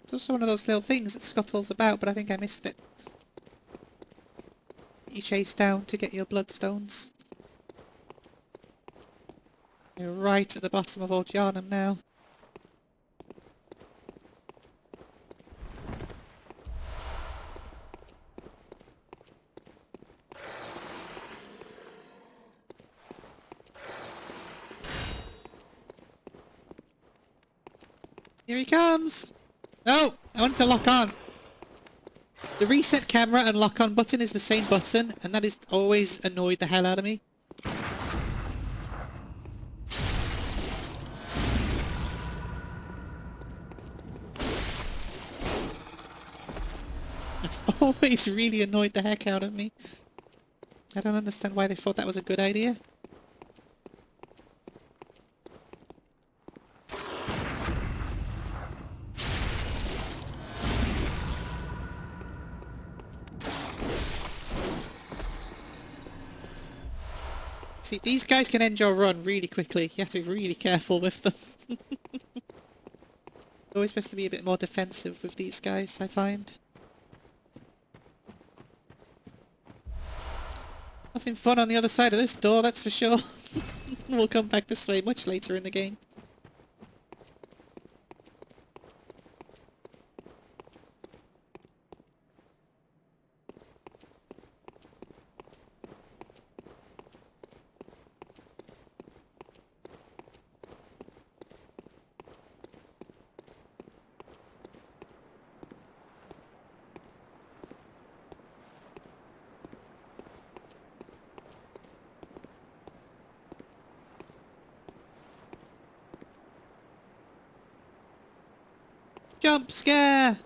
It's also one of those little things that scuttles about, but I think I missed it. You chase down to get your bloodstones. You're right at the bottom of old Yharnam now. Here he comes! No! I wanted to lock on. The reset camera and lock on button is the same button, and that has always annoyed the hell out of me. That's always really annoyed the heck out of me. I don't understand why they thought that was a good idea. See, these guys can end your run really quickly. You have to be really careful with them. Always supposed to be a bit more defensive with these guys, I find. Nothing fun on the other side of this door, that's for sure. We'll come back this way much later in the game. Jump scare!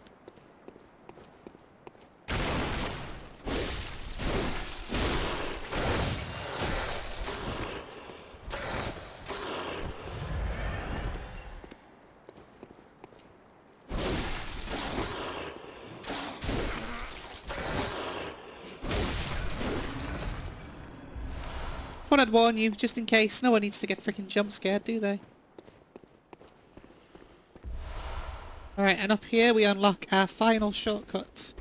Thought I'd warn you, just in case. No one needs to get freaking jump scared, do they? Alright, and up here we unlock our final shortcut.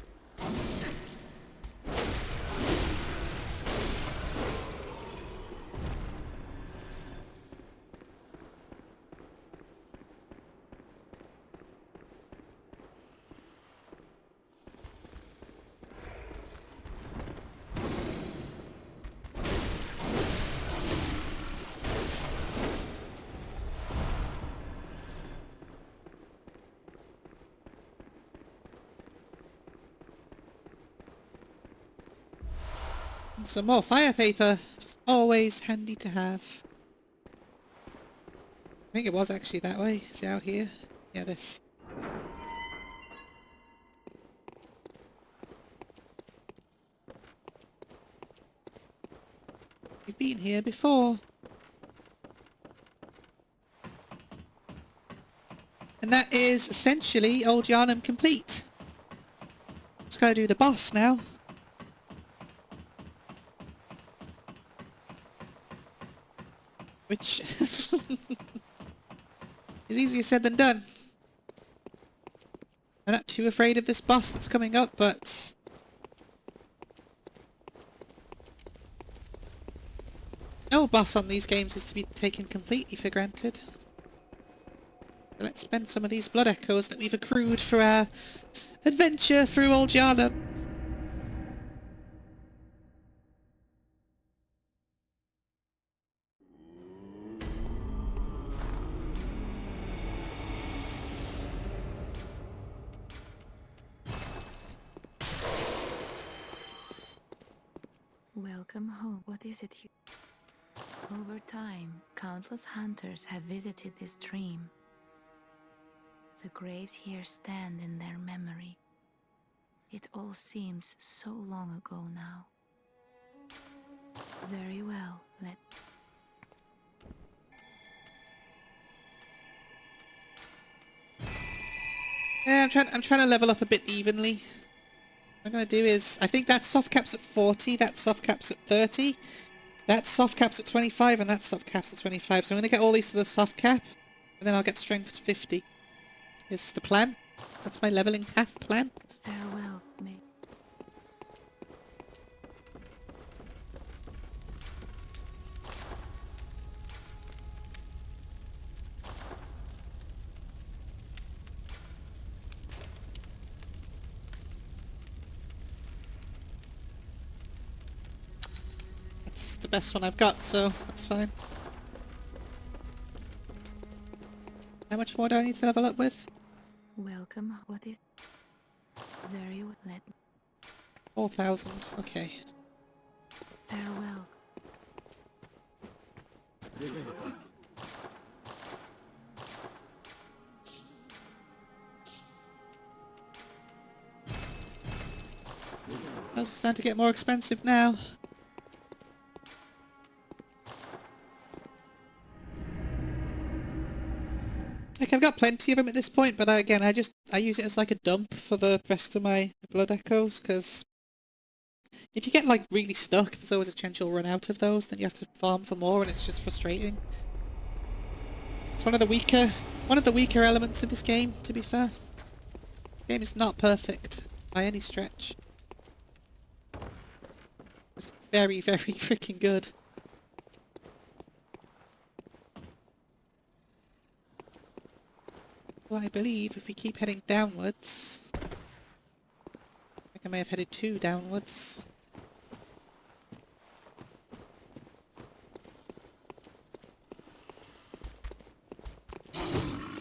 And some more fire paper, just always handy to have. I think it was actually that way. Is it out here? Yeah, this. We've been here before. And that is essentially Old Yharnam complete. Just gotta do the boss now. Which is easier said than done. I'm not too afraid of this boss that's coming up, but no boss on these games is to be taken completely for granted. So let's spend some of these blood echoes that we've accrued for our adventure through Old Yharnam. Welcome home. What is it you... Over time, countless hunters have visited this stream. The graves here stand in their memory. It all seems so long ago now. Very well, Yeah, I'm trying to level up a bit evenly. What I'm going to do is, I think that soft cap's at 40, that soft cap's at 30, that soft cap's at 25, and that soft cap's at 25. So I'm going to get all these to the soft cap, and then I'll get strength to 50. Is the plan. That's my leveling path plan. farewell, mate. That's the best one I've got, so that's fine. How much more do I need to level up with? Welcome. What is... Very well, 4,000, okay. farewell. It's starting to get more expensive now. Like, I've got plenty of them at this point, but again, I use it as like a dump for the rest of my blood echoes, because if you get like really stuck, there's always a chance you'll run out of those, then you have to farm for more, and it's just frustrating. It's one of the weaker One of the weaker elements of this game, to be fair. The game is not perfect by any stretch. It's very, very freaking good. Well, I believe if we keep heading downwards... I think I may have headed 2 downwards.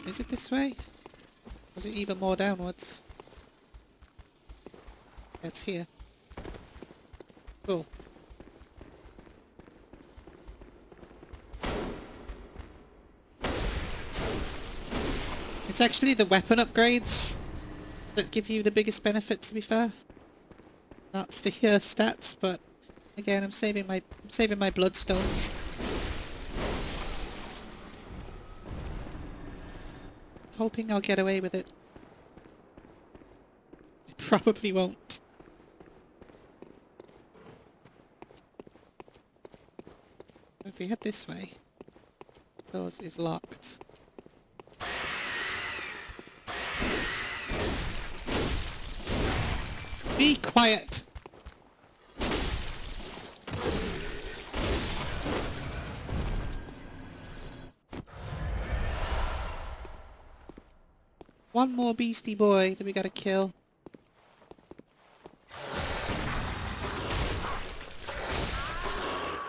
Is it this way? Or is it even more downwards? Yeah, it's here. Cool. It's actually the weapon upgrades that give you the biggest benefit, to be fair. Not the stats, but again, I'm saving my bloodstones. Hoping I'll get away with it. I probably won't. If we head this way, doors is locked. Be quiet! One more beastie boy that we gotta kill.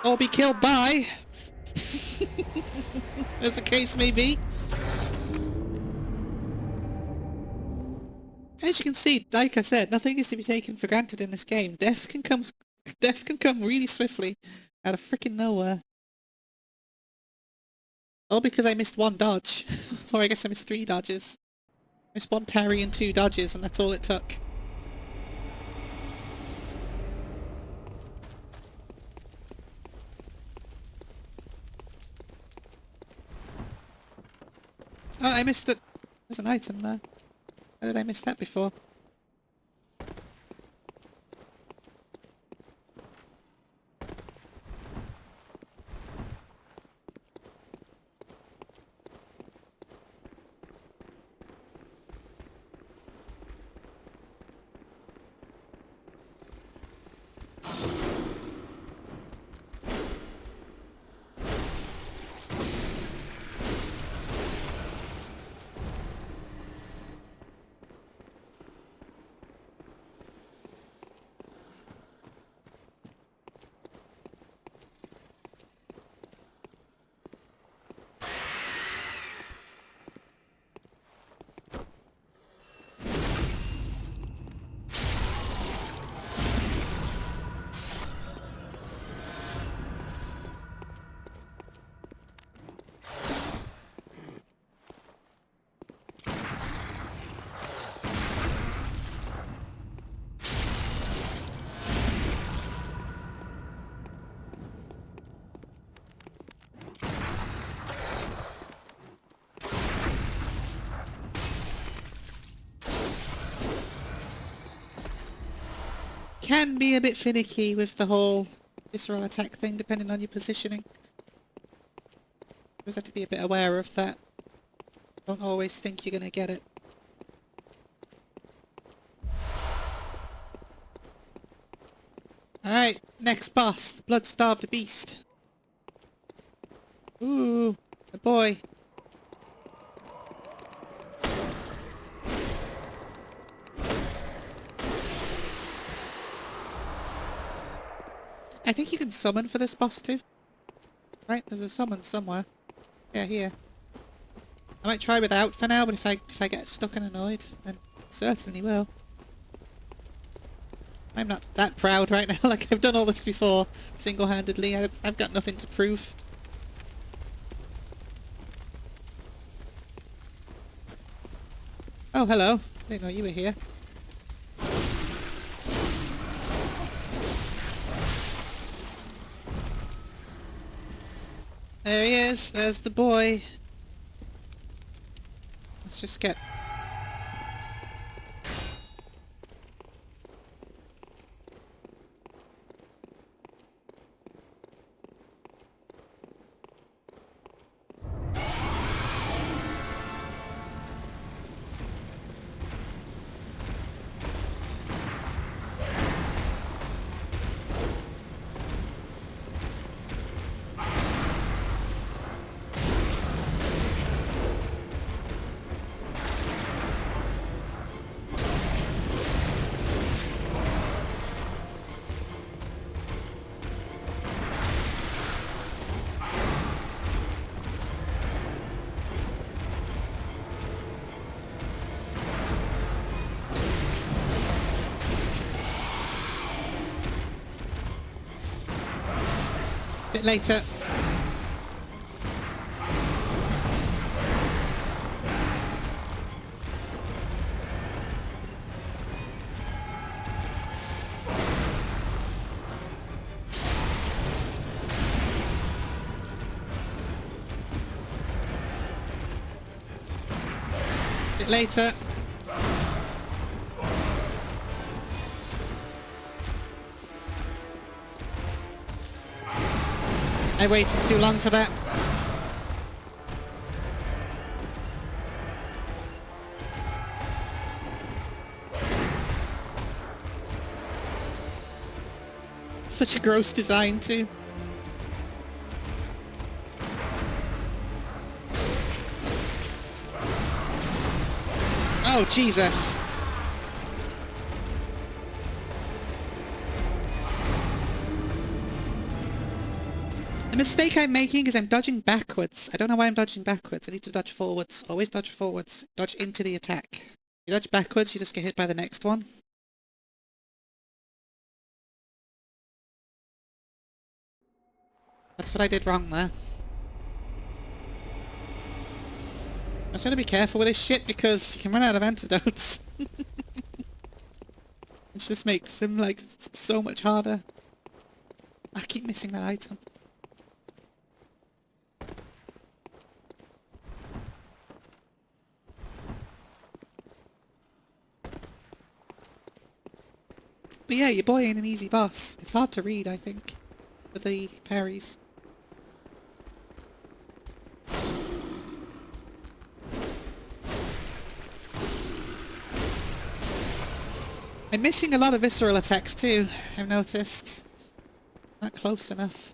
Or be killed by! As the case may be. As you can see, like I said, nothing is to be taken for granted in this game. Death can come really swiftly out of freaking nowhere. All because I missed 1 dodge. Or I guess I missed 3 dodges. Missed 1 parry and 2 dodges, and that's all it took. Oh, I missed it. There's an item there. How did I miss that before? Can be a bit finicky with the whole visceral attack thing depending on your positioning. You always have to be a bit aware of that. Don't always think you're gonna get it. Alright, next boss, the blood-starved beast. Ooh, a boy. I think you can summon for this boss too. Right, there's a summon somewhere. Yeah, here. I might try without for now, but if I get stuck and annoyed, then certainly will. I'm not that proud right now, like I've done all this before, single-handedly. I've got nothing to prove. Oh, hello. Didn't know you were here. There he is. There's the boy. Let's just get... bit later. Bit later. I waited too long for that. Such a gross design too. Oh, Jesus. The mistake I'm making is I'm dodging backwards. I don't know why I'm dodging backwards. I need to dodge forwards. Always dodge forwards. Dodge into the attack. You dodge backwards, you just get hit by the next one. That's what I did wrong there. I just gotta be careful with this shit because you can run out of antidotes. Which just makes him, like, so much harder. I keep missing that item. But yeah, your boy ain't an easy boss. It's hard to read, I think, with the parries. I'm missing a lot of visceral attacks too, I've noticed. Not close enough.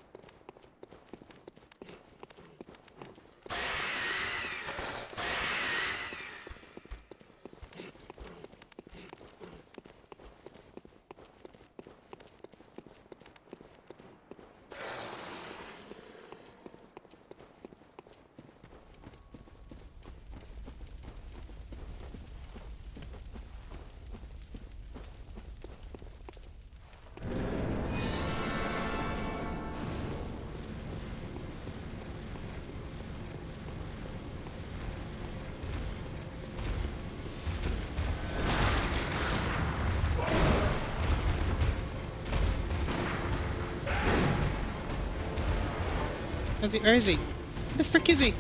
Where is he? Where the frick is he?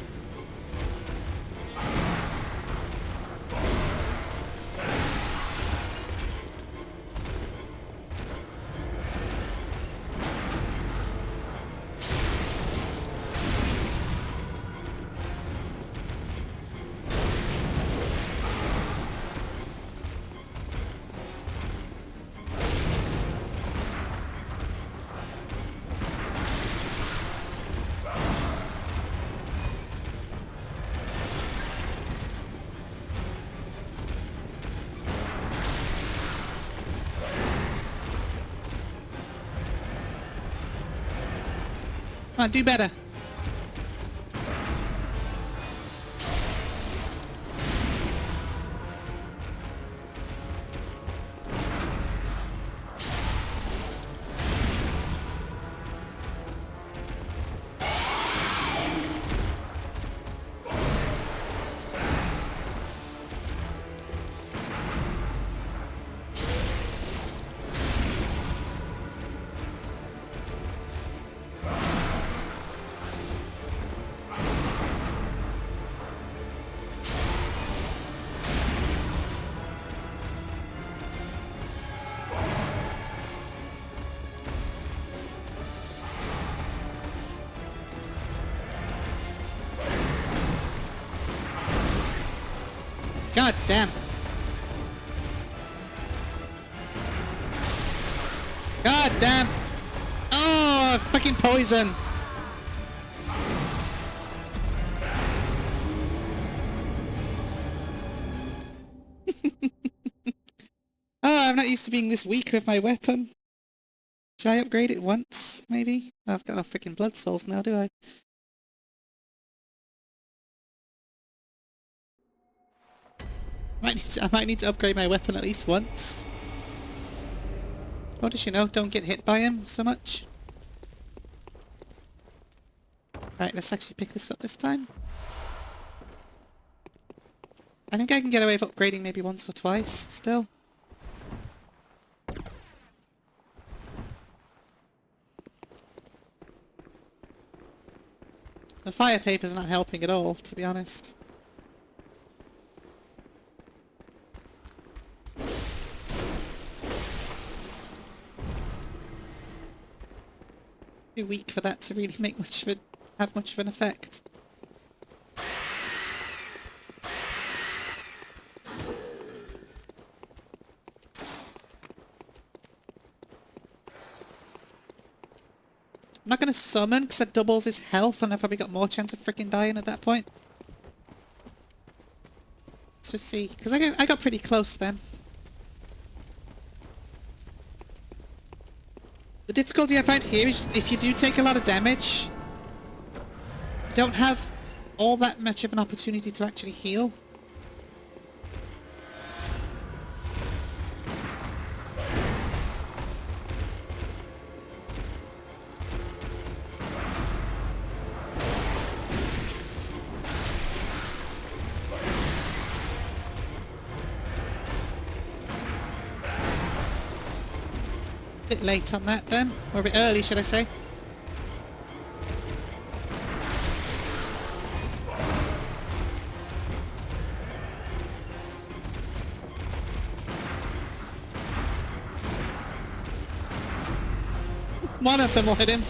Come on, do better. God damn. God damn. Oh, fucking poison. Oh, I'm not used to being this weak with my weapon. Should I upgrade it once, maybe? I've got no freaking blood souls now, do I? I might need to upgrade my weapon at least once. What does she know? Don't get hit by him so much. Right, let's actually pick this up this time. I think I can get away with upgrading maybe once or twice, still. The fire paper's not helping at all, to be honest. Too weak for that to really make much of it, have much of an effect. I'm not going to summon because that doubles his health and I've probably got more chance of freaking dying at that point. Let's just see, because I got pretty close then. The difficulty I find here is if you do take a lot of damage, you don't have all that much of an opportunity to actually heal. Bit late on that then, or a bit early should I say. One of them will hit him.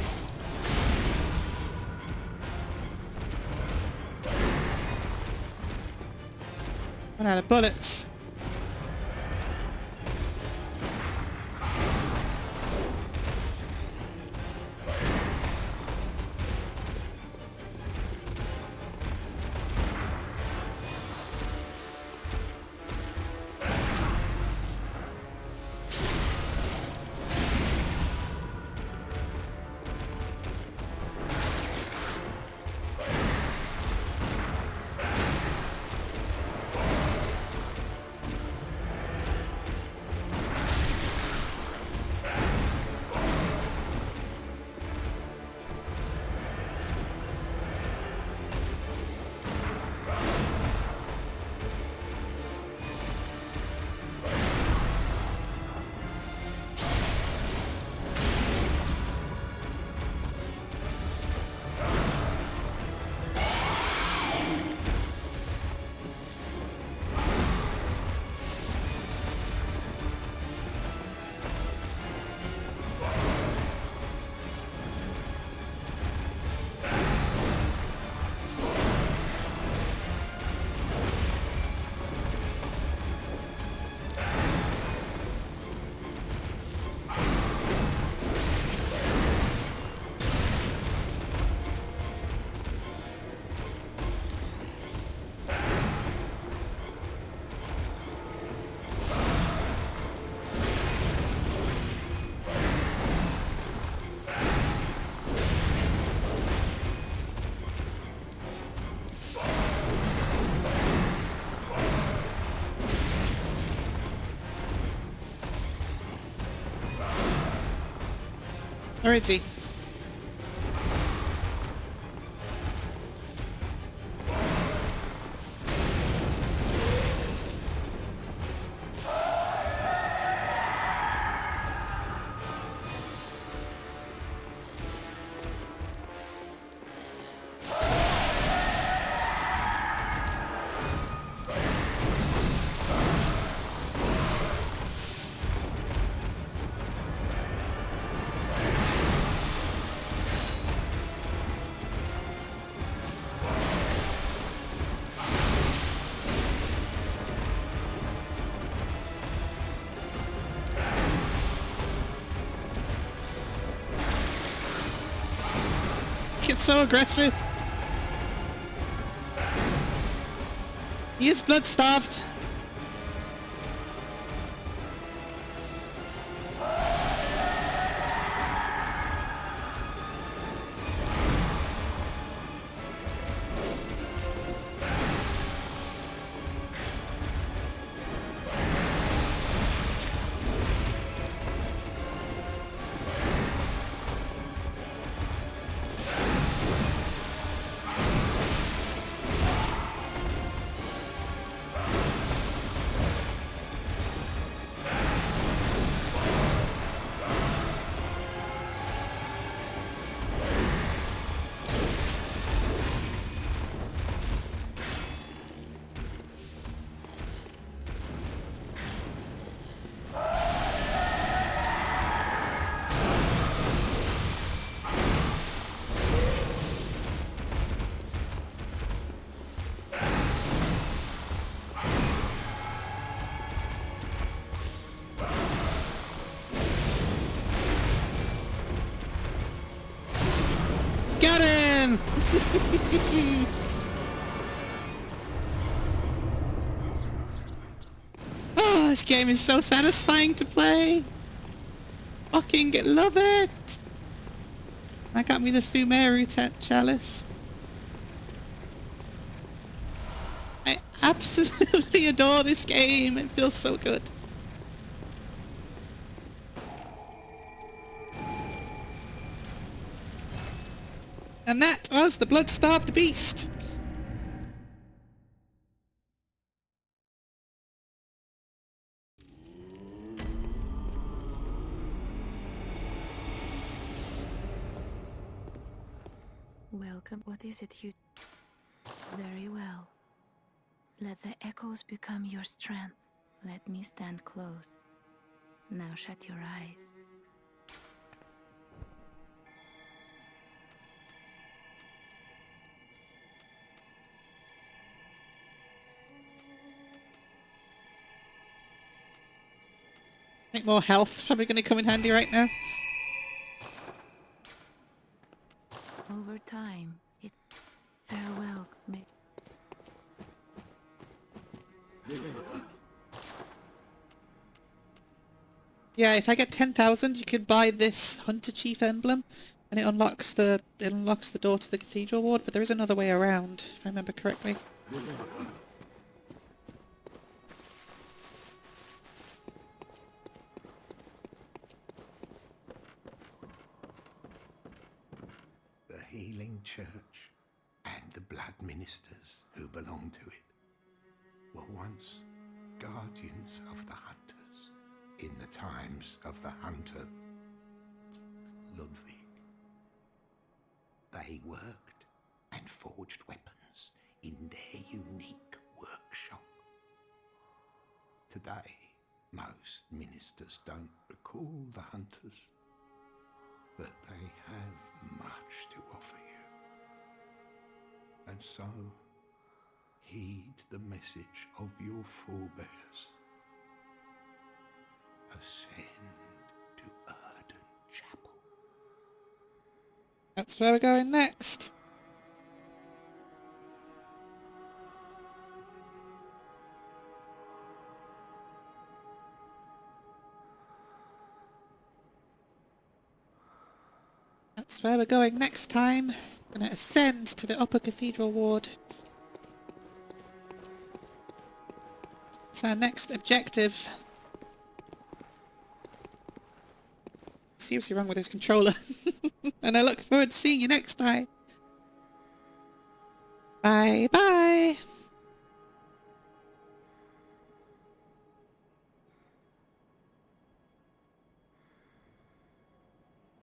Run out of bullets. Where is he? It's so aggressive. He is blood-starved. Oh, this game is so satisfying to play. Fucking love it. That got me the Fumeru chalice. I absolutely adore this game. It feels so good. And that was the Blood-starved Beast. Welcome. What is it you... Very well. Let the echoes become your strength. Let me stand close. Now shut your eyes. I think more health's probably going to come in handy right now. Over time, it... Farewell, Yeah, if I get 10,000, you could buy this Hunter Chief emblem, and it unlocks the door to the Cathedral Ward. But there is another way around, if I remember correctly. The healing church and the blood ministers who belong to it were once guardians of the hunters in the times of the hunter Ludwig. They worked and forged weapons in their unique workshop. Today, most ministers don't recall the hunters, but they have much to offer you. And so, heed the message of your forebears. Ascend to Erden Chapel. That's where we're going next. That's where we're going next time. We're going to ascend to the Upper Cathedral Ward. It's our next objective. Seriously wrong with this controller. And I look forward to seeing you next time. Bye bye.